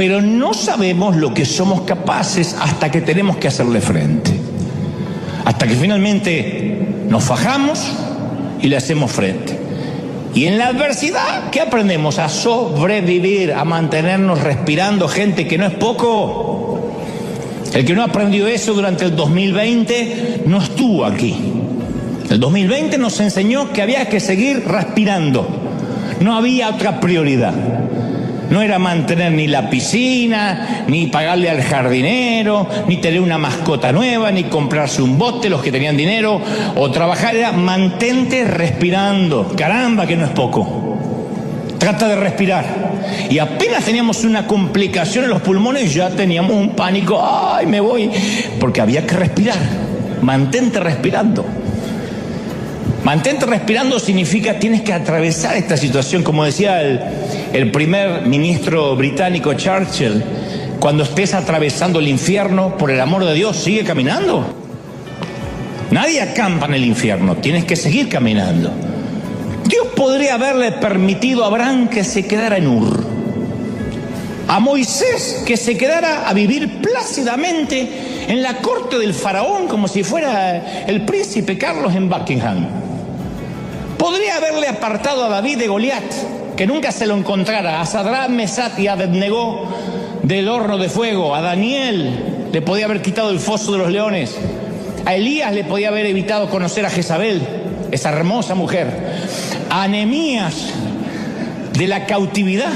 pero no sabemos lo que somos capaces hasta que tenemos que hacerle frente. Hasta que finalmente nos fajamos y le hacemos frente. Y en la adversidad, ¿qué aprendemos? A sobrevivir, a mantenernos respirando, gente, que no es poco. El que no aprendió eso durante el 2020 no estuvo aquí. El 2020 nos enseñó que había que seguir respirando. No había otra prioridad. No era mantener ni la piscina, ni pagarle al jardinero, ni tener una mascota nueva, ni comprarse un bote, los que tenían dinero, o trabajar. Era mantente respirando. Caramba, que no es poco. Trata de respirar. Y apenas teníamos una complicación en los pulmones, ya teníamos un pánico. ¡Ay, me voy! Porque había que respirar. Mantente respirando. Mantente respirando significa tienes que atravesar esta situación, como decía el primer ministro británico Churchill, cuando estés atravesando el infierno, por el amor de Dios, sigue caminando. Nadie acampa en el infierno, tienes que seguir caminando. Dios podría haberle permitido a Abraham que se quedara en Ur, a Moisés que se quedara a vivir plácidamente en la corte del faraón como si fuera el príncipe Carlos en Buckingham. Podría haberle apartado a David de Goliat, que nunca se lo encontrara, a Sadrach, Mesach y Abednego del horno de fuego, a Daniel le podía haber quitado el foso de los leones, a Elías le podía haber evitado conocer a Jezabel, esa hermosa mujer, a Nehemías de la cautividad,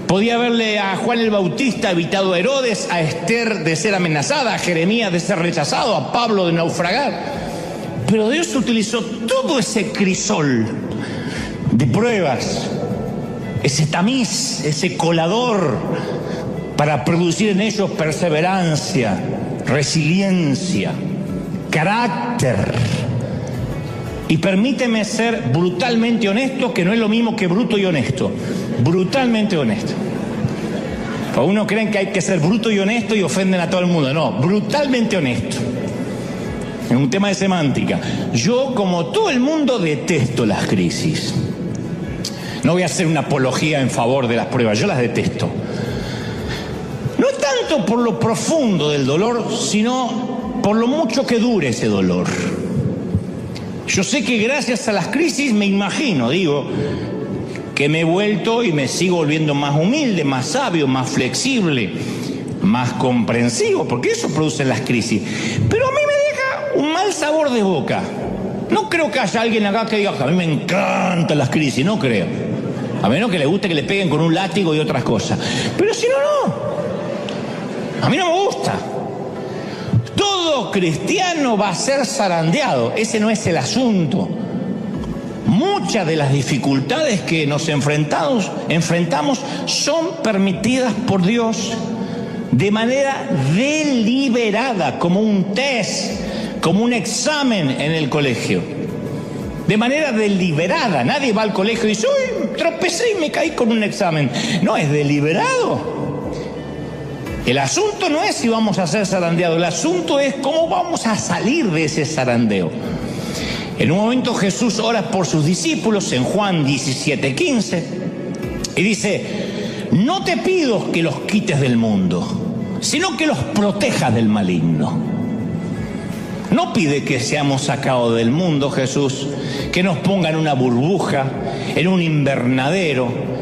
podía haberle a Juan el Bautista evitado a Herodes, a Esther de ser amenazada, a Jeremías de ser rechazado, a Pablo de naufragar. Pero Dios utilizó todo ese crisol de pruebas, ese tamiz, ese colador, para producir en ellos perseverancia, resiliencia, carácter. Y permíteme ser brutalmente honesto, que no es lo mismo que bruto y honesto. Brutalmente honesto. Algunos creen que hay que ser bruto y honesto y ofenden a todo el mundo. No, brutalmente honesto. Es un tema de semántica. Yo, como todo el mundo, detesto las crisis. No voy a hacer una apología en favor de las pruebas, yo las detesto. No tanto por lo profundo del dolor, sino por lo mucho que dure ese dolor. Yo sé que gracias a las crisis me imagino, que me he vuelto y me sigo volviendo más humilde, más sabio, más flexible, más comprensivo, porque eso producen las crisis. Pero a mí me deja un mal sabor de boca. No creo que haya alguien acá que diga, a mí me encantan las crisis, no creo. A menos que le guste que le peguen con un látigo y otras cosas. Pero si no, no. A mí no me gusta. Todo cristiano va a ser zarandeado, ese no es el asunto. Muchas de las dificultades que nos enfrentamos son permitidas por Dios de manera deliberada, como un test, como un examen en el colegio. De manera deliberada, nadie va al colegio y dice, uy, tropecé y me caí con un examen. No, es deliberado. El asunto no es si vamos a ser zarandeados, el asunto es cómo vamos a salir de ese zarandeo. En un momento Jesús ora por sus discípulos en Juan 17:15 y dice, no te pido que los quites del mundo, sino que los protejas del maligno. No pide que seamos sacados del mundo, Jesús, que nos ponga en una burbuja, en un invernadero,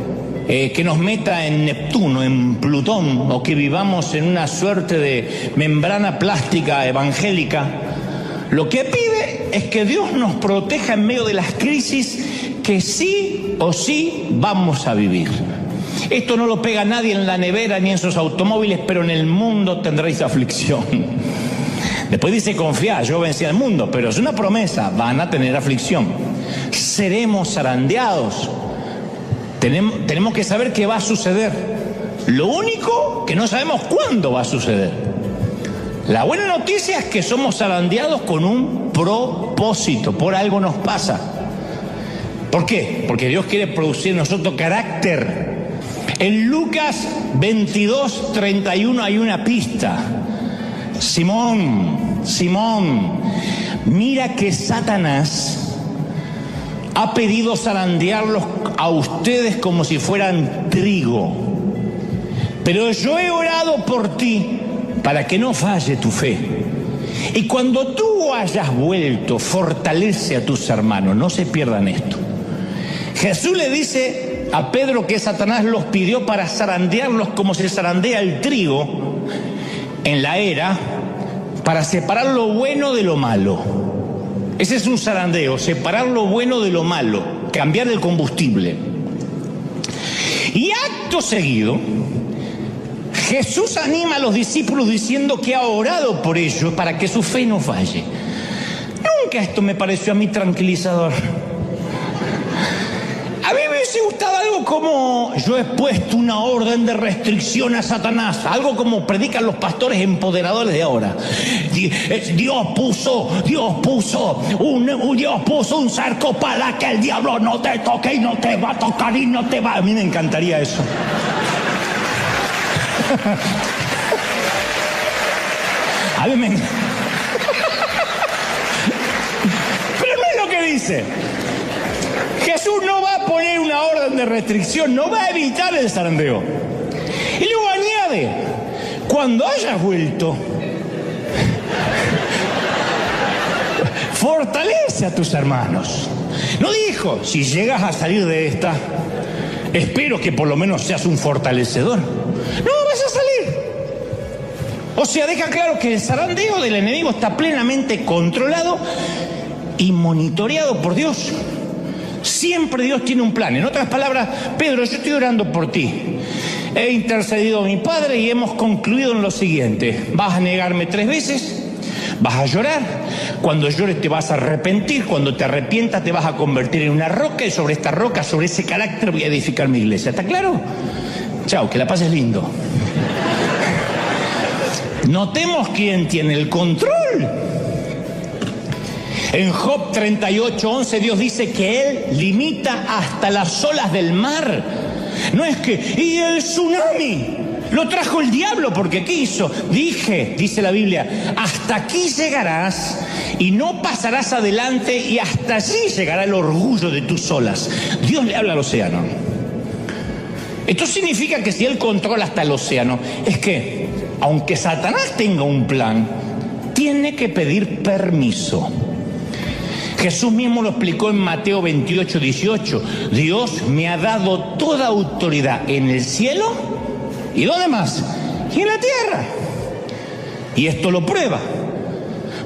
que nos meta en Neptuno, en Plutón, o que vivamos en una suerte de membrana plástica evangélica. Lo que pide es que Dios nos proteja en medio de las crisis que sí o sí vamos a vivir. Esto no lo pega nadie en la nevera ni en sus automóviles, pero en el mundo tendréis aflicción. Después dice, confiad, yo vencí al mundo, pero es una promesa, van a tener aflicción. Seremos zarandeados. Tenemos que saber qué va a suceder. Lo único que no sabemos cuándo va a suceder. La buena noticia es que somos zarandeados con un propósito, por algo nos pasa. ¿Por qué? Porque Dios quiere producir en nosotros carácter. En Lucas 22:31 hay una pista. Simón, mira que Satanás ha pedido zarandearlos a ustedes como si fueran trigo. Pero yo he orado por ti para que no falle tu fe. Y cuando tú hayas vuelto, fortalece a tus hermanos. No se pierdan esto. Jesús le dice a Pedro que Satanás los pidió para zarandearlos como se zarandea el trigo en la era, para separar lo bueno de lo malo. Ese es un zarandeo, separar lo bueno de lo malo, cambiar el combustible. Y acto seguido, Jesús anima a los discípulos diciendo que ha orado por ellos para que su fe no falle. Nunca esto me pareció a mí tranquilizador. A mí me hubiese gustado algo como: yo he puesto una orden de restricción a Satanás, algo como predican los pastores empoderadores de ahora. Dios puso un cerco para que el diablo no te toque y no te va a tocar y no te va. A mí me encantaría eso. A mí me... Pero no es lo que dice. Jesús no va a poner una orden de restricción, no va a evitar el zarandeo. Y luego añade: cuando hayas vuelto, fortalece a tus hermanos. No dijo: si llegas a salir de esta, espero que por lo menos seas un fortalecedor. No vas a salir. O sea, deja claro que el zarandeo del enemigo está plenamente controlado y monitoreado por Dios. Siempre Dios tiene un plan. En otras palabras: Pedro, yo estoy orando por ti. He intercedido a mi Padre y hemos concluido en lo siguiente: vas a negarme 3 veces, vas a llorar, cuando llores te vas a arrepentir, cuando te arrepientas te vas a convertir en una roca, y sobre esta roca, sobre ese carácter voy a edificar mi iglesia. ¿Está claro? Chao, que la pases lindo. Notemos quién tiene el control. En Job 38:11 Dios dice que Él limita hasta las olas del mar. No es que, y el tsunami lo trajo el diablo porque quiso. Dice la Biblia, hasta aquí llegarás y no pasarás adelante, y hasta allí llegará el orgullo de tus olas. Dios le habla al océano. Esto significa que si Él controla hasta el océano, es que, aunque Satanás tenga un plan, tiene que pedir permiso. Jesús mismo lo explicó en Mateo 28:18. Dios me ha dado toda autoridad en el cielo, ¿y dónde más? Y en la tierra. Y esto lo prueba.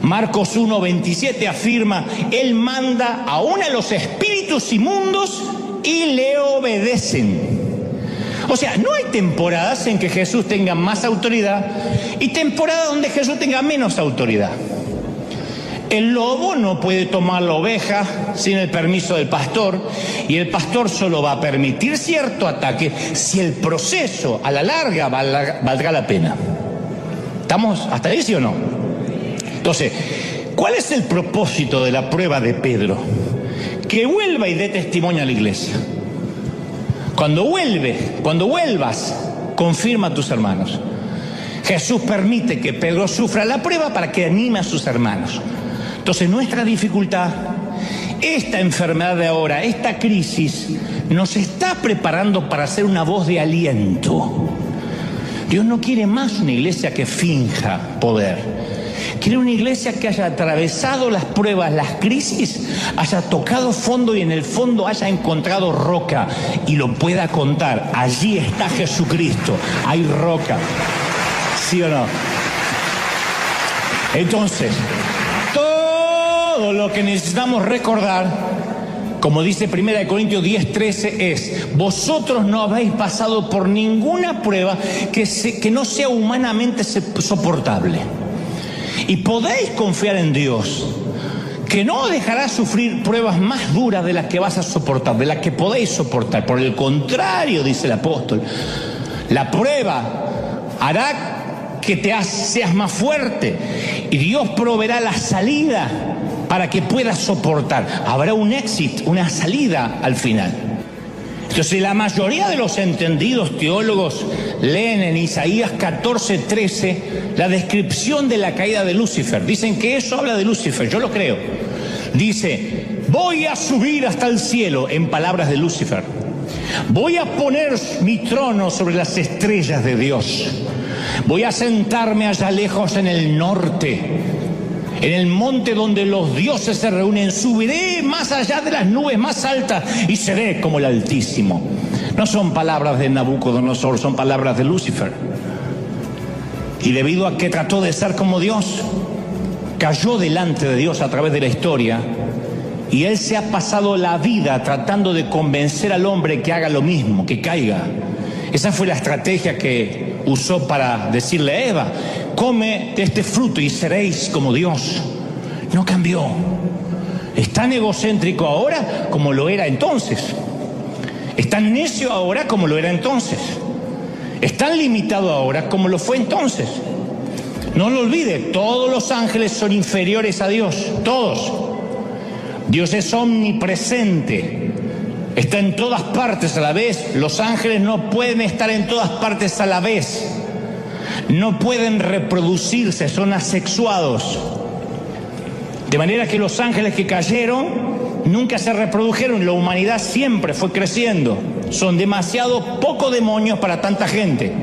Marcos 1:27 afirma: Él manda aún a los espíritus inmundos y le obedecen. O sea, no hay temporadas en que Jesús tenga más autoridad y temporadas donde Jesús tenga menos autoridad. El lobo no puede tomar la oveja sin el permiso del pastor, y el pastor solo va a permitir cierto ataque si el proceso a la larga valdrá la pena. ¿Estamos hasta ahí, sí o no? Entonces, ¿cuál es el propósito de la prueba de Pedro? Que vuelva y dé testimonio a la iglesia. Cuando vuelvas, confirma a tus hermanos. Jesús permite que Pedro sufra la prueba para que anime a sus hermanos. Entonces, nuestra dificultad, esta enfermedad de ahora, esta crisis, nos está preparando para ser una voz de aliento. Dios no quiere más una iglesia que finja poder. Quiere una iglesia que haya atravesado las pruebas, las crisis, haya tocado fondo y en el fondo haya encontrado roca y lo pueda contar. Allí está Jesucristo, hay roca. ¿Sí o no? Entonces, todo lo que necesitamos recordar, como dice 1 Corintios 10:13, es: vosotros no habéis pasado por ninguna prueba que no sea humanamente soportable. Y podéis confiar en Dios, que no dejará sufrir pruebas más duras de las que vas a soportar, de las que podéis soportar. Por el contrario, dice el apóstol, la prueba hará que seas más fuerte, y Dios proveerá la salida para que puedas soportar. Habrá un éxito, una salida al final. Entonces, la mayoría de los entendidos teólogos leen en Isaías 14:13 la descripción de la caída de Lucifer. Dicen que eso habla de Lucifer, yo lo creo. Dice: voy a subir hasta el cielo, en palabras de Lucifer. Voy a poner mi trono sobre las estrellas de Dios. Voy a sentarme allá lejos en el norte, en el monte donde los dioses se reúnen. Subiré más allá de las nubes más altas y seré como el Altísimo. No son palabras de Nabucodonosor, son palabras de Lucifer. Y debido a que trató de ser como Dios, cayó delante de Dios a través de la historia. Y él se ha pasado la vida tratando de convencer al hombre que haga lo mismo, que caiga. Esa fue la estrategia que usó para decirle a Eva: come de este fruto y seréis como Dios. No cambió. Es tan egocéntrico ahora como lo era entonces. Es tan necio ahora como lo era entonces. Es tan limitado ahora como lo fue entonces. No lo olvide, todos los ángeles son inferiores a Dios, todos. Dios es omnipresente, está en todas partes a la vez. Los ángeles no pueden estar en todas partes a la vez. No pueden reproducirse, son asexuados. De manera que los ángeles que cayeron nunca se reprodujeron, la humanidad siempre fue creciendo. Son demasiado pocos demonios para tanta gente.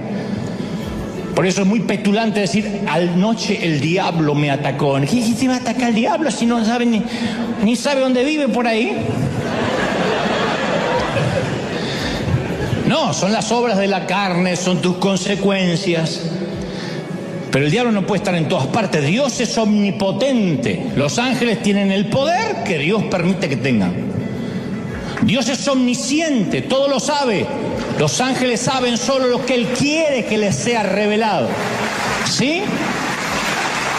Por eso es muy petulante decir: anoche el diablo me atacó. ¿Qué te va a atacar el diablo si no sabe ni sabe dónde vive por ahí? No, son las obras de la carne, son tus consecuencias. Pero el diablo no puede estar en todas partes. Dios es omnipotente. Los ángeles tienen el poder que Dios permite que tengan. Dios es omnisciente, todo lo sabe. Los ángeles saben solo lo que Él quiere que les sea revelado. ¿Sí?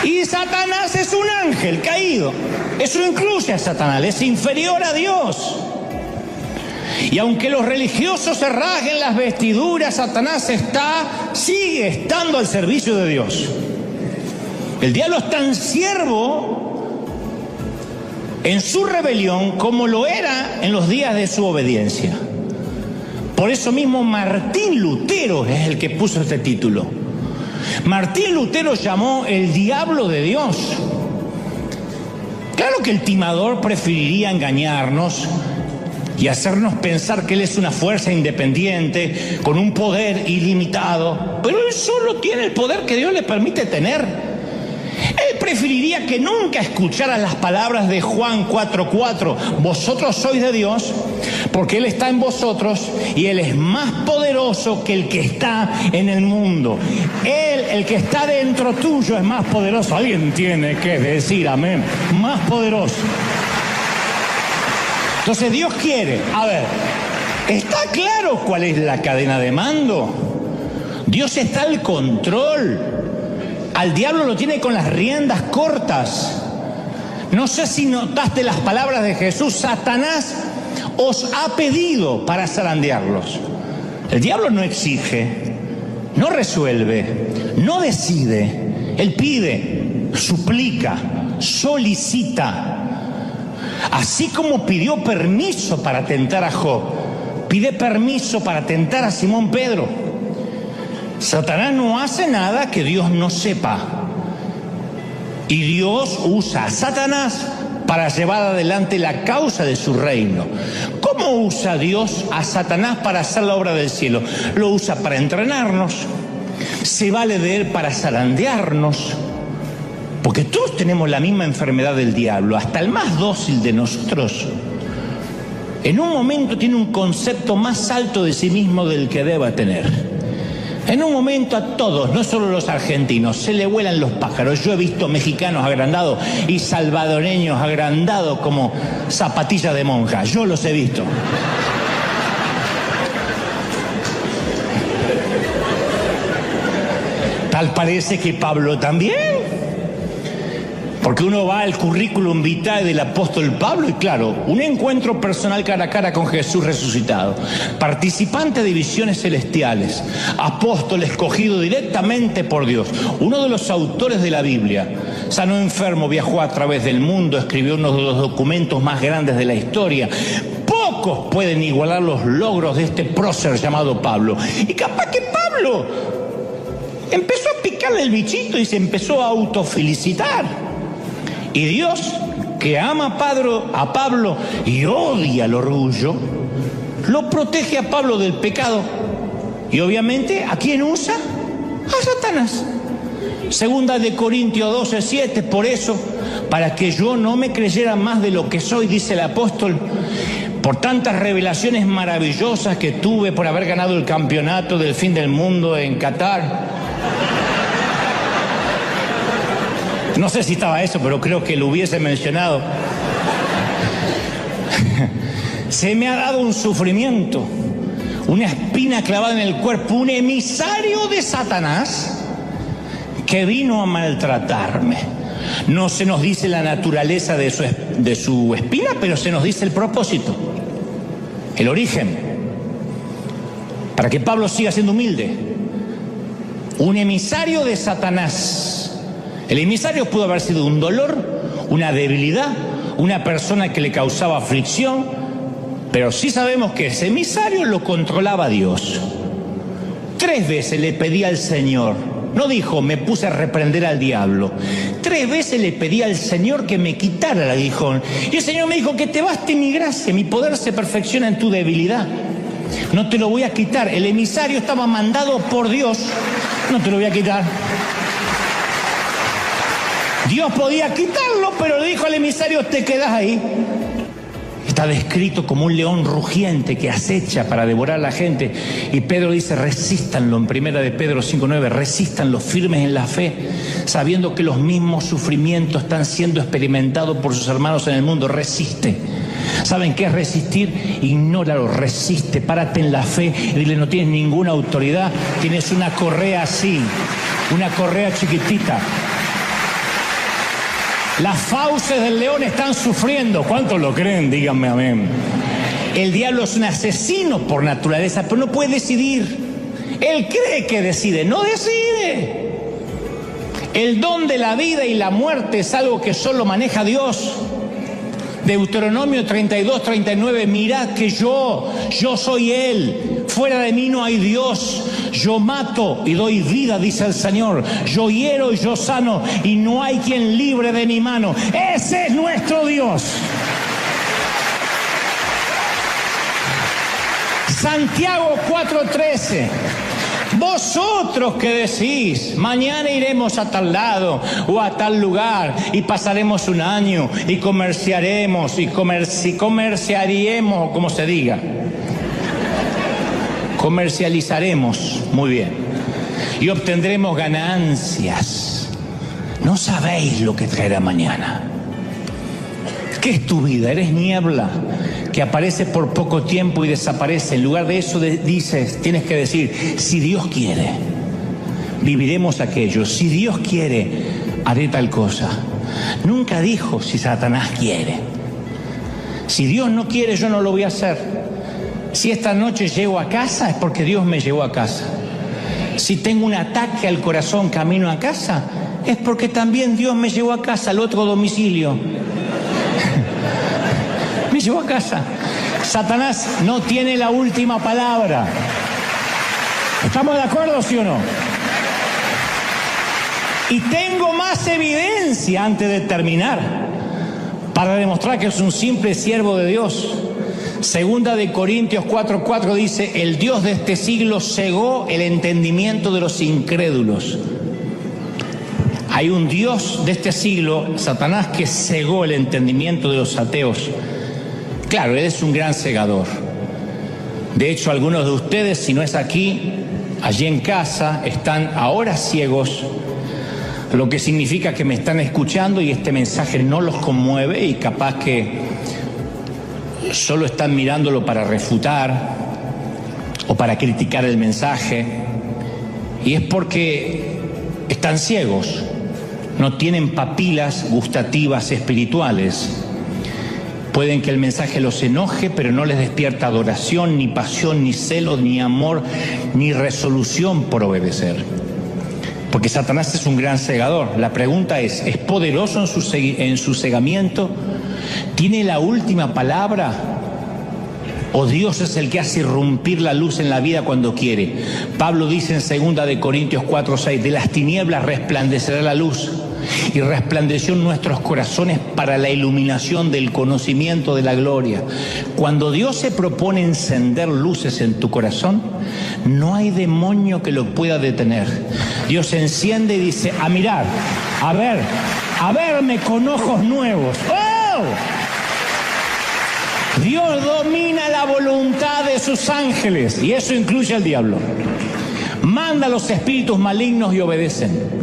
Y Satanás es un ángel caído. Eso incluye a Satanás, es inferior a Dios. Y aunque los religiosos se rasguen las vestiduras, Satanás sigue estando al servicio de Dios. El diablo es tan siervo en su rebelión como lo era en los días de su obediencia. Por eso mismo Martín Lutero es el que puso este título. Martín Lutero llamó el diablo de Dios. Claro que el timador preferiría engañarnos y hacernos pensar que él es una fuerza independiente, con un poder ilimitado, pero él solo tiene el poder que Dios le permite tener. Él preferiría que nunca escuchara las palabras de Juan 4:4, vosotros sois de Dios, porque Él está en vosotros y Él es más poderoso que el que está en el mundo. Él, el que está dentro tuyo, es más poderoso. Alguien tiene que decir amén. Más poderoso. Entonces Dios quiere, ¿está claro cuál es la cadena de mando? Dios está al control. Al diablo lo tiene con las riendas cortas. No sé si notaste las palabras de Jesús: Satanás os ha pedido para zarandearlos. El diablo no exige, no resuelve, no decide. Él pide, suplica, solicita. Así como pidió permiso para tentar a Job, pide permiso para tentar a Simón Pedro. Satanás no hace nada que Dios no sepa. Y Dios usa a Satanás para llevar adelante la causa de su reino. ¿Cómo usa Dios a Satanás para hacer la obra del cielo? Lo usa para entrenarnos. Se vale de él para zarandearnos. Porque todos tenemos la misma enfermedad del diablo, hasta el más dócil de nosotros. En un momento tiene un concepto más alto de sí mismo del que deba tener. En un momento a todos, no solo los argentinos, se le vuelan los pájaros. Yo he visto mexicanos agrandados y salvadoreños agrandados como zapatillas de monja. Yo los he visto. Tal parece que Pablo también. Porque uno va al currículum vitae del apóstol Pablo y claro, un encuentro personal cara a cara con Jesús resucitado, participante de visiones celestiales, apóstol escogido directamente por Dios, uno de los autores de la Biblia, sanó enfermo, viajó a través del mundo, escribió uno de los documentos más grandes de la historia. Pocos pueden igualar los logros de este prócer llamado Pablo. Y capaz que Pablo empezó a picarle el bichito y se empezó a autofelicitar. Y Dios, que ama a Pablo y odia el orgullo, lo protege a Pablo del pecado. Y obviamente, ¿a quién usa? A Satanás. Segunda de Corintios 12:7, por eso, para que yo no me creyera más de lo que soy, dice el apóstol, por tantas revelaciones maravillosas que tuve por haber ganado el campeonato del fin del mundo en Qatar. No sé si estaba eso, pero creo que lo hubiese mencionado. Se me ha dado un sufrimiento, una espina clavada en el cuerpo, un emisario de Satanás que vino a maltratarme. No se nos dice la naturaleza de su espina, pero se nos dice el propósito, el origen, para que Pablo siga siendo humilde. Un emisario de Satanás. El emisario pudo haber sido un dolor, una debilidad, una persona que le causaba aflicción, pero sí sabemos que ese emisario lo controlaba Dios. 3 veces le pedí al Señor, no dijo, me puse a reprender al diablo. 3 veces le pedí al Señor que me quitara el aguijón. Y el Señor me dijo, que te baste mi gracia, mi poder se perfecciona en tu debilidad. No te lo voy a quitar. El emisario estaba mandado por Dios, no te lo voy a quitar. Dios podía quitarlo, pero le dijo al emisario, te quedas ahí. Está descrito como un león rugiente que acecha para devorar a la gente. Y Pedro dice, resístanlo, en 1 de Pedro 5:9, resístanlo firmes en la fe, sabiendo que los mismos sufrimientos están siendo experimentados por sus hermanos en el mundo. Resiste. ¿Saben qué es resistir? Ignóralo, resiste, párate en la fe y dile, no tienes ninguna autoridad, tienes una correa así, una correa chiquitita. Las fauces del león están sufriendo. ¿Cuántos lo creen? Díganme amén. El diablo es un asesino por naturaleza, pero no puede decidir. Él cree que decide, no decide. El don de la vida y la muerte es algo que solo maneja Dios. Deuteronomio 32:39, mirad que yo soy Él, fuera de mí no hay Dios. Yo mato y doy vida, dice el Señor. Yo hiero y yo sano, y no hay quien libre de mi mano. Ese es nuestro Dios. Santiago 4:13. Vosotros que decís, mañana iremos a tal lado o a tal lugar y pasaremos un año y comerciaremos comerciaríamos, o como se diga. Comercializaremos, muy bien, y obtendremos ganancias. No sabéis lo que traerá mañana. ¿Qué es tu vida? ¿Eres niebla que aparece por poco tiempo y desaparece? En lugar de eso tienes que decir, si Dios quiere, viviremos aquello. Si Dios quiere, haré tal cosa. Nunca dijo, si Satanás quiere. Si Dios no quiere, yo no lo voy a hacer. Si esta noche llego a casa, es porque Dios me llevó a casa. Si tengo un ataque al corazón camino a casa, es porque también Dios me llevó a casa, al otro domicilio. Me llevó a casa. Satanás no tiene la última palabra. ¿Estamos de acuerdo, sí o no? Y tengo más evidencia antes de terminar para demostrar que es un simple siervo de Dios. Segunda de Corintios 4:4 dice, el Dios de este siglo cegó el entendimiento de los incrédulos. Hay un Dios de este siglo, Satanás, que cegó el entendimiento de los ateos. Claro, él es un gran cegador. De hecho, algunos de ustedes, si no es aquí, allí en casa, están ahora ciegos, lo que significa que me están escuchando y este mensaje no los conmueve y capaz que solo están mirándolo para refutar o para criticar el mensaje, y es porque están ciegos, no tienen papilas gustativas espirituales. Pueden que el mensaje los enoje, pero no les despierta adoración, ni pasión, ni celo, ni amor, ni resolución por obedecer. Porque Satanás es un gran cegador. La pregunta ¿es poderoso en su cegamiento? ¿Tiene la última palabra? ¿O Dios es el que hace irrumpir la luz en la vida cuando quiere? Pablo dice en 2 de Corintios 4:6, de las tinieblas resplandecerá la luz. y resplandeció en nuestros corazones para la iluminación del conocimiento de la gloria. Cuando Dios se propone encender luces en tu corazón, no hay demonio que lo pueda detener. Dios se enciende y dice: a mirar, a verme con ojos nuevos. ¡Oh! Dios domina la voluntad de sus ángeles, y eso incluye al diablo. Manda a los espíritus malignos y obedecen.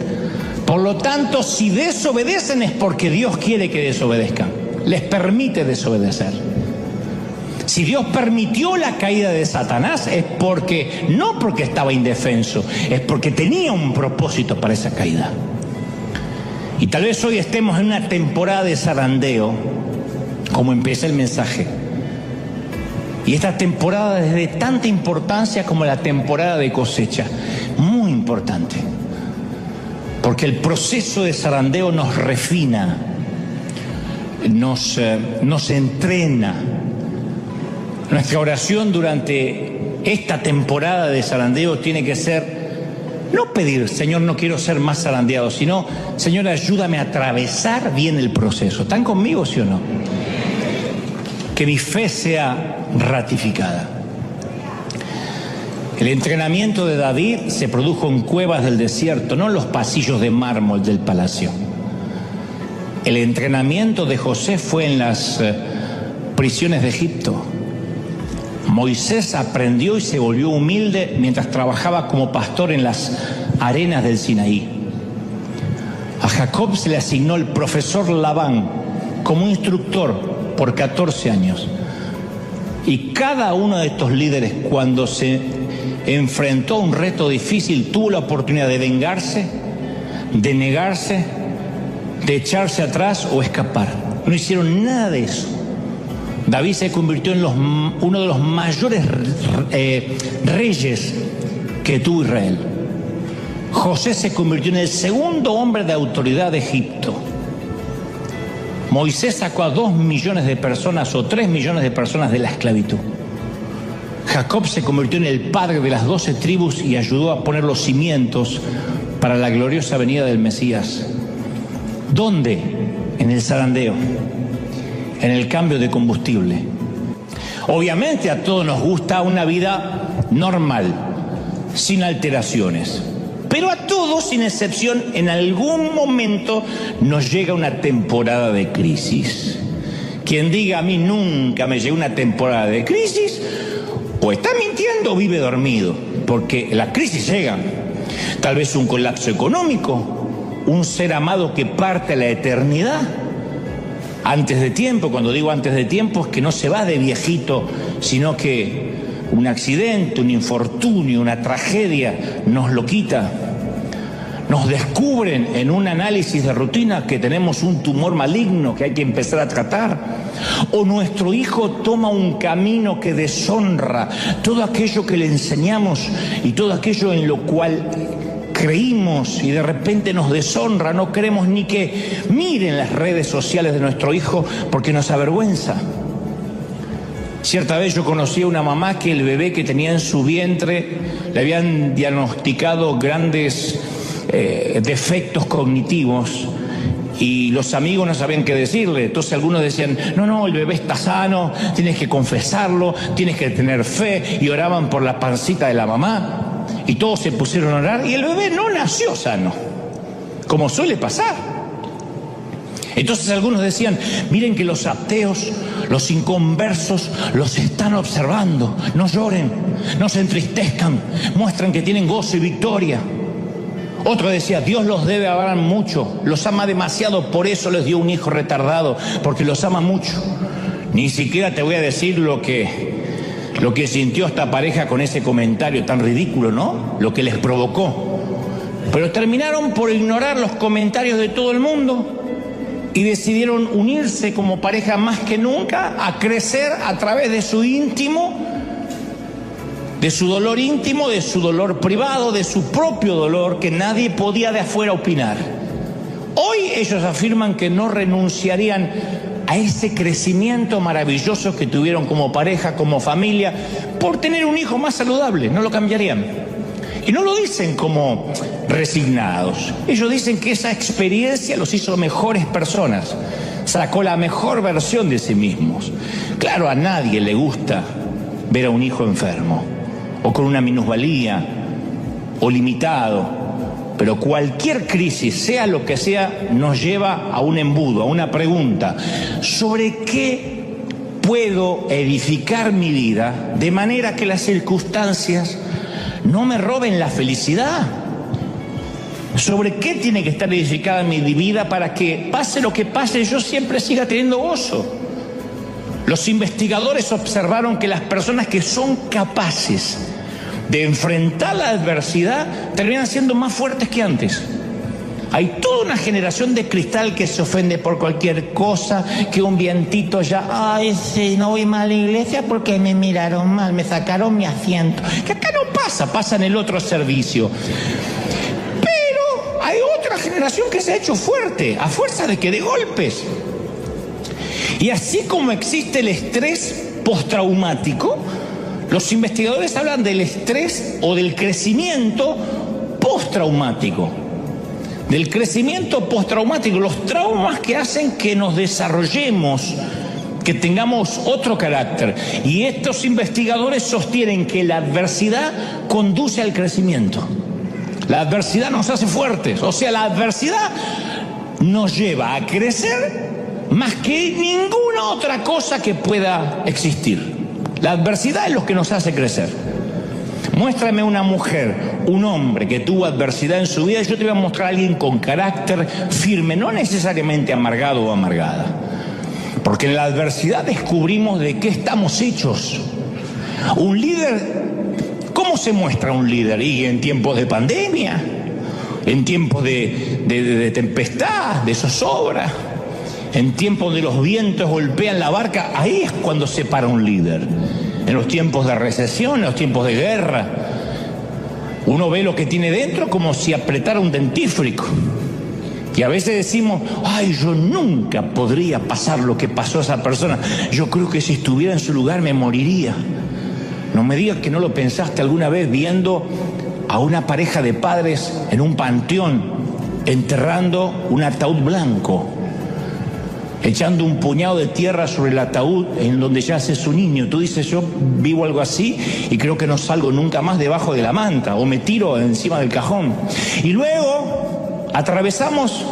Por lo tanto, si desobedecen es porque Dios quiere que desobedezcan. Les permite desobedecer. Si Dios permitió la caída de Satanás es porque, no porque estaba indefenso, es porque tenía un propósito para esa caída. Y tal vez hoy estemos en una temporada de zarandeo, como empieza el mensaje. Y esta temporada es de tanta importancia como la temporada de cosecha. Muy importante. Porque el proceso de zarandeo nos refina, nos entrena. Nuestra oración durante esta temporada de zarandeo tiene que ser, no pedir: Señor, no quiero ser más zarandeado, sino: Señor, ayúdame a atravesar bien el proceso. ¿Están conmigo, sí o no? Que mi fe sea ratificada. El entrenamiento de David se produjo en cuevas del desierto, no en los pasillos de mármol del palacio. El entrenamiento de José fue en las prisiones de Egipto. Moisés aprendió y se volvió humilde mientras trabajaba como pastor en las arenas del Sinaí. A Jacob se le asignó el profesor Labán como instructor por 14 años. Y cada uno de estos líderes, cuando se enfrentó a un reto difícil, tuvo la oportunidad de vengarse, de negarse, de echarse atrás o escapar. No hicieron nada de eso. David se convirtió en uno de los mayores reyes que tuvo Israel. José se convirtió en el segundo hombre de autoridad de Egipto. Moisés sacó a 2 millones de personas o 3 millones de personas de la esclavitud. Jacob se convirtió en el padre de las 12 tribus y ayudó a poner los cimientos para la gloriosa venida del Mesías. ¿Dónde? En el zarandeo, en el cambio de combustible. Obviamente a todos nos gusta una vida normal, sin alteraciones. Pero a todos, sin excepción, en algún momento nos llega una temporada de crisis. Quien diga: a mí nunca me llegó una temporada de crisis, o está mintiendo o vive dormido, porque las crisis llegan. Tal vez un colapso económico, un ser amado que parte a la eternidad antes de tiempo. Cuando digo antes de tiempo es que no se va de viejito, sino que un accidente, un infortunio, una tragedia nos lo quita. Nos descubren en un análisis de rutina que tenemos un tumor maligno que hay que empezar a tratar. O nuestro hijo toma un camino que deshonra todo aquello que le enseñamos y todo aquello en lo cual creímos, y de repente nos deshonra. No queremos ni que miren las redes sociales de nuestro hijo porque nos avergüenza. Cierta vez yo conocí a una mamá que el bebé que tenía en su vientre le habían diagnosticado grandes defectos cognitivos y los amigos no sabían qué decirle. Entonces algunos decían: no, el bebé está sano, tienes que confesarlo, tienes que tener fe, y oraban por la pancita de la mamá y todos se pusieron a orar y el bebé no nació sano, como suele pasar. Entonces algunos decían: miren que los ateos, los inconversos los están observando, no lloren, no se entristezcan, muestran que tienen gozo y victoria. Otro decía: Dios los debe amar mucho, los ama demasiado, por eso les dio un hijo retardado, porque los ama mucho. Ni siquiera te voy a decir lo que sintió esta pareja con ese comentario tan ridículo, ¿no? Lo que les provocó. Pero terminaron por ignorar los comentarios de todo el mundo y decidieron unirse como pareja más que nunca, a crecer a través de su íntimo, de su dolor íntimo, de su dolor privado, de su propio dolor que nadie podía de afuera opinar. Hoy ellos afirman que no renunciarían a ese crecimiento maravilloso que tuvieron como pareja, como familia, por tener un hijo más saludable, no lo cambiarían. Y no lo dicen como resignados. Ellos dicen que esa experiencia los hizo mejores personas. Sacó la mejor versión de sí mismos. Claro, a nadie le gusta ver a un hijo enfermo, o con una minusvalía, o limitado. Pero cualquier crisis, sea lo que sea, nos lleva a un embudo, a una pregunta. ¿Sobre qué puedo edificar mi vida de manera que las circunstancias no me roben la felicidad? ¿Sobre qué tiene que estar edificada mi vida para que pase lo que pase yo siempre siga teniendo gozo? Los investigadores observaron que las personas que son capaces de enfrentar la adversidad terminan siendo más fuertes que antes. Hay toda una generación de cristal que se ofende por cualquier cosa, que un vientito ya, ay, sí, no voy mal a la iglesia porque me miraron mal, me sacaron mi asiento. Que acá no pasa, pasa en el otro servicio. Pero hay otra generación que se ha hecho fuerte, a fuerza de que de golpes. Y así como existe el estrés postraumático, los investigadores hablan del estrés o del crecimiento postraumático. Del crecimiento postraumático, los traumas que hacen que nos desarrollemos, que tengamos otro carácter. Y estos investigadores sostienen que la adversidad conduce al crecimiento. La adversidad nos hace fuertes, o sea, la adversidad nos lleva a crecer más que ninguna otra cosa que pueda existir. La adversidad es lo que nos hace crecer. Muéstrame una mujer, un hombre que tuvo adversidad en su vida, y yo te voy a mostrar a alguien con carácter firme, no necesariamente amargado o amargada. Porque en la adversidad descubrimos de qué estamos hechos. Un líder, ¿cómo se muestra un líder? Y en tiempos de pandemia, en tiempos de tempestad, de zozobra, en tiempos de los vientos golpean la barca, ahí es cuando se para un líder. En los tiempos de recesión, en los tiempos de guerra, uno ve lo que tiene dentro como si apretara un dentífrico. Y a veces decimos, ay, yo nunca podría pasar lo que pasó a esa persona. Yo creo que si estuviera en su lugar me moriría. No me digas que no lo pensaste alguna vez viendo a una pareja de padres en un panteón enterrando un ataúd blanco, echando un puñado de tierra sobre el ataúd en donde yace su niño. Tú dices, yo vivo algo así y creo que no salgo nunca más debajo de la manta, o me tiro encima del cajón. Y luego atravesamos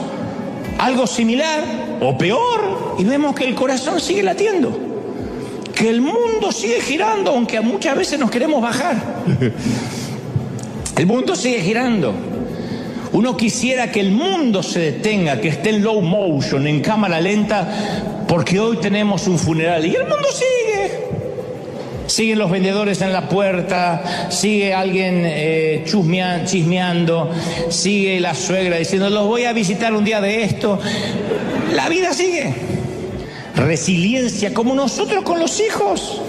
algo similar o peor y vemos que el corazón sigue latiendo, que el mundo sigue girando, aunque muchas veces nos queremos bajar. El mundo sigue girando. Uno quisiera que el mundo se detenga, que esté en low motion, en cámara lenta, porque hoy tenemos un funeral. Y el mundo sigue. Siguen los vendedores en la puerta, sigue alguien chismeando, sigue la suegra diciendo, los voy a visitar un día de esto. La vida sigue. Resiliencia, como nosotros con los hijos.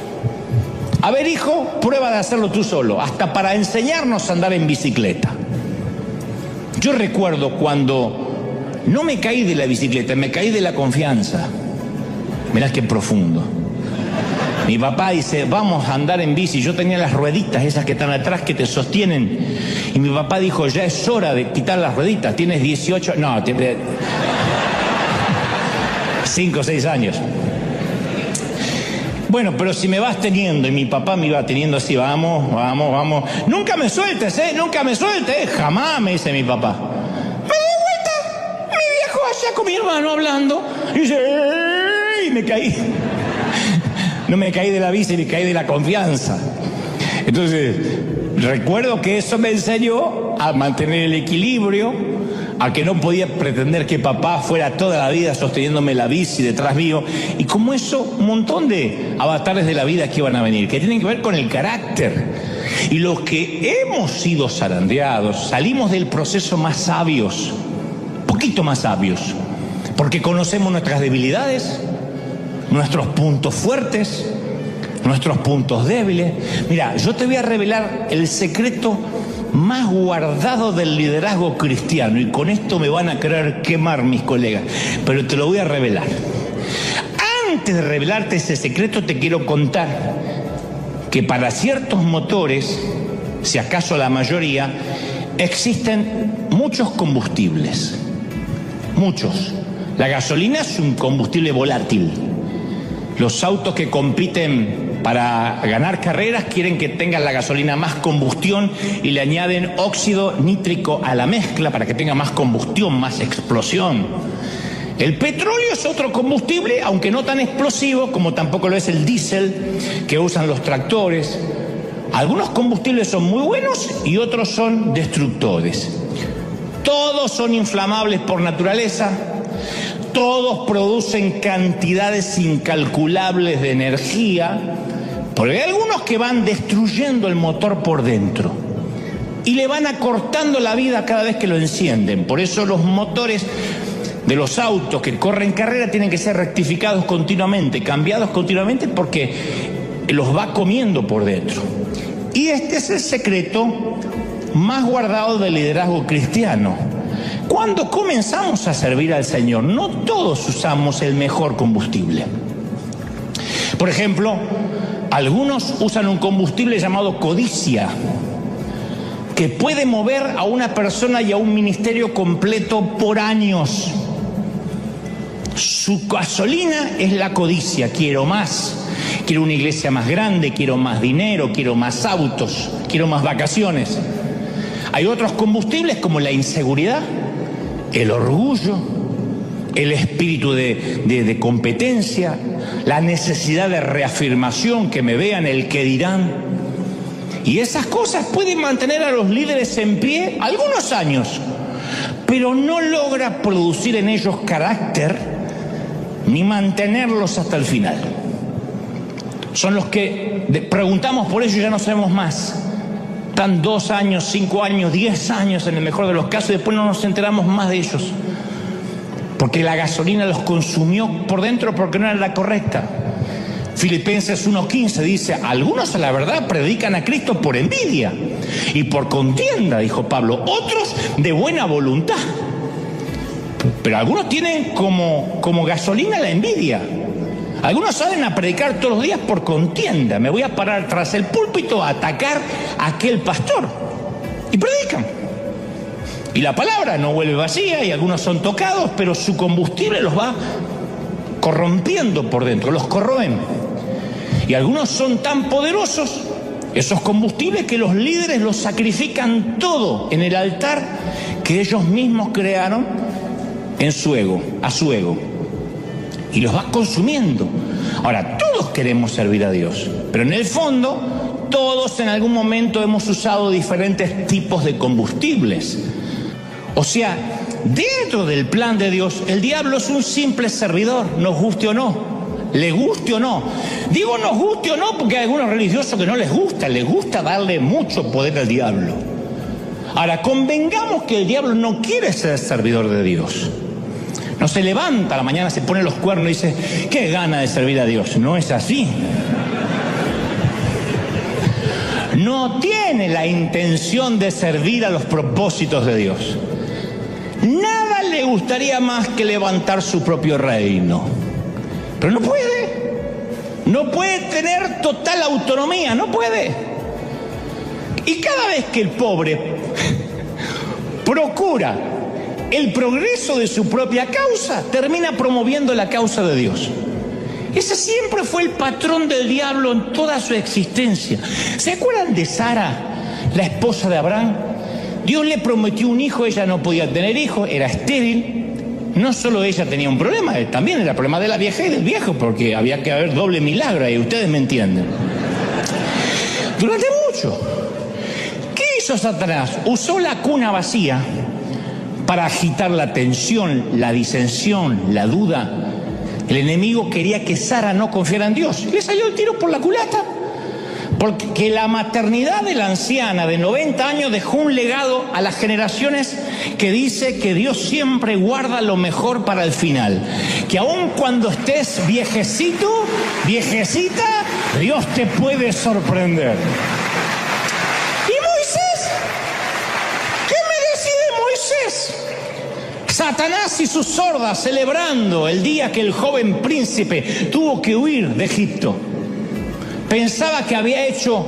A ver, hijo, prueba de hacerlo tú solo, hasta para enseñarnos a andar en bicicleta. Yo recuerdo cuando no me caí de la bicicleta, me caí de la confianza. Mirá qué profundo. Mi papá dice, vamos a andar en bici. Yo tenía las rueditas esas que están atrás que te sostienen. Y mi papá dijo, ya es hora de quitar las rueditas. Tienes 18, no, 5 o 6 años. Bueno, pero si me vas teniendo, y mi papá me iba teniendo así, vamos. Nunca me sueltes, nunca me sueltes. Jamás, me dice mi papá. Me doy vuelta, mi viejo allá con mi hermano hablando. Y dice, ¡ey! Y me caí. No me caí de la bici, me caí de la confianza. Entonces, recuerdo que eso me enseñó a mantener el equilibrio, a que no podía pretender que papá fuera toda la vida sosteniéndome la bici detrás mío, y como eso, un montón de avatares de la vida que iban a venir, que tienen que ver con el carácter. Y los que hemos sido zarandeados, salimos del proceso más sabios, poquito más sabios, porque conocemos nuestras debilidades, nuestros puntos fuertes, nuestros puntos débiles. Mira, yo te voy a revelar el secreto más guardado del liderazgo cristiano, y con esto me van a querer quemar mis colegas, pero te lo voy a revelar. Antes de revelarte ese secreto, te quiero contar que para ciertos motores si acaso la mayoría, existen muchos combustibles. Muchos. La gasolina es un combustible volátil. Los autos que compiten para ganar carreras quieren que tenga la gasolina más combustión y le añaden óxido nítrico a la mezcla para que tenga más combustión, más explosión. El petróleo es otro combustible, aunque no tan explosivo como tampoco lo es el diésel que usan los tractores. Algunos combustibles son muy buenos y otros son destructores. Todos son inflamables por naturaleza. Todos producen cantidades incalculables de energía, porque hay algunos que van destruyendo el motor por dentro y le van acortando la vida cada vez que lo encienden. Por eso los motores de los autos que corren carrera tienen que ser rectificados continuamente, cambiados continuamente, porque los va comiendo por dentro. Y este es el secreto más guardado del liderazgo cristiano. Cuando comenzamos a servir al Señor, no todos usamos el mejor combustible. Por ejemplo, algunos usan un combustible llamado codicia, que puede mover a una persona y a un ministerio completo por años. Su gasolina es la codicia: quiero más, quiero una iglesia más grande, quiero más dinero, quiero más autos, quiero más vacaciones. Hay otros combustibles como la inseguridad, el orgullo, el espíritu de competencia, la necesidad de reafirmación, que me vean, el que dirán. Y esas cosas pueden mantener a los líderes en pie algunos años, pero no logra producir en ellos carácter ni mantenerlos hasta el final. Son los que preguntamos por ellos y ya no sabemos más. Están 2 años, 5 años, 10 años en el mejor de los casos y después no nos enteramos más de ellos. Porque la gasolina los consumió por dentro porque no era la correcta. Filipenses 1:15 dice: algunos a la verdad predican a Cristo por envidia y por contienda, dijo Pablo, otros de buena voluntad. Pero algunos tienen como gasolina la envidia. Algunos salen a predicar todos los días por contienda. Me voy a parar tras el púlpito a atacar a aquel pastor. Y predican. Y la palabra no vuelve vacía y algunos son tocados, pero su combustible los va corrompiendo por dentro, los corroen. Y algunos son tan poderosos, esos combustibles, que los líderes los sacrifican todo en el altar que ellos mismos crearon en su ego, a su ego. Y los va consumiendo. Ahora, todos queremos servir a Dios, pero en el fondo, todos en algún momento hemos usado diferentes tipos de combustibles. O sea, dentro del plan de Dios, el diablo es un simple servidor, nos guste o no, le guste o no. Digo nos guste o no porque hay algunos religiosos que no les gusta darle mucho poder al diablo. Ahora, convengamos que el diablo no quiere ser servidor de Dios. No se levanta a la mañana, se pone los cuernos y dice: qué gana de servir a Dios. No es así. No tiene la intención de servir a los propósitos de Dios. Nada le gustaría más que levantar su propio reino. Pero no puede. No puede tener total autonomía, no puede. Y cada vez que el pobre procura el progreso de su propia causa, termina promoviendo la causa de Dios. Ese siempre fue el patrón del diablo en toda su existencia. ¿Se acuerdan de Sara, la esposa de Abraham? Dios le prometió un hijo, ella no podía tener hijo, era estéril. No solo ella tenía un problema, también era el problema de la vieja y del viejo, porque había que haber doble milagro, y ustedes me entienden. Durante mucho. ¿Qué hizo Satanás? Usó la cuna vacía para agitar la tensión, la disensión, la duda. El enemigo quería que Sara no confiara en Dios. Le salió el tiro por la culata. Porque la maternidad de la anciana de 90 años dejó un legado a las generaciones que dice que Dios siempre guarda lo mejor para el final. Que aun cuando estés viejecito, viejecita, Dios te puede sorprender. Satanás y sus hordas celebrando el día que el joven príncipe tuvo que huir de Egipto. Pensaba que había hecho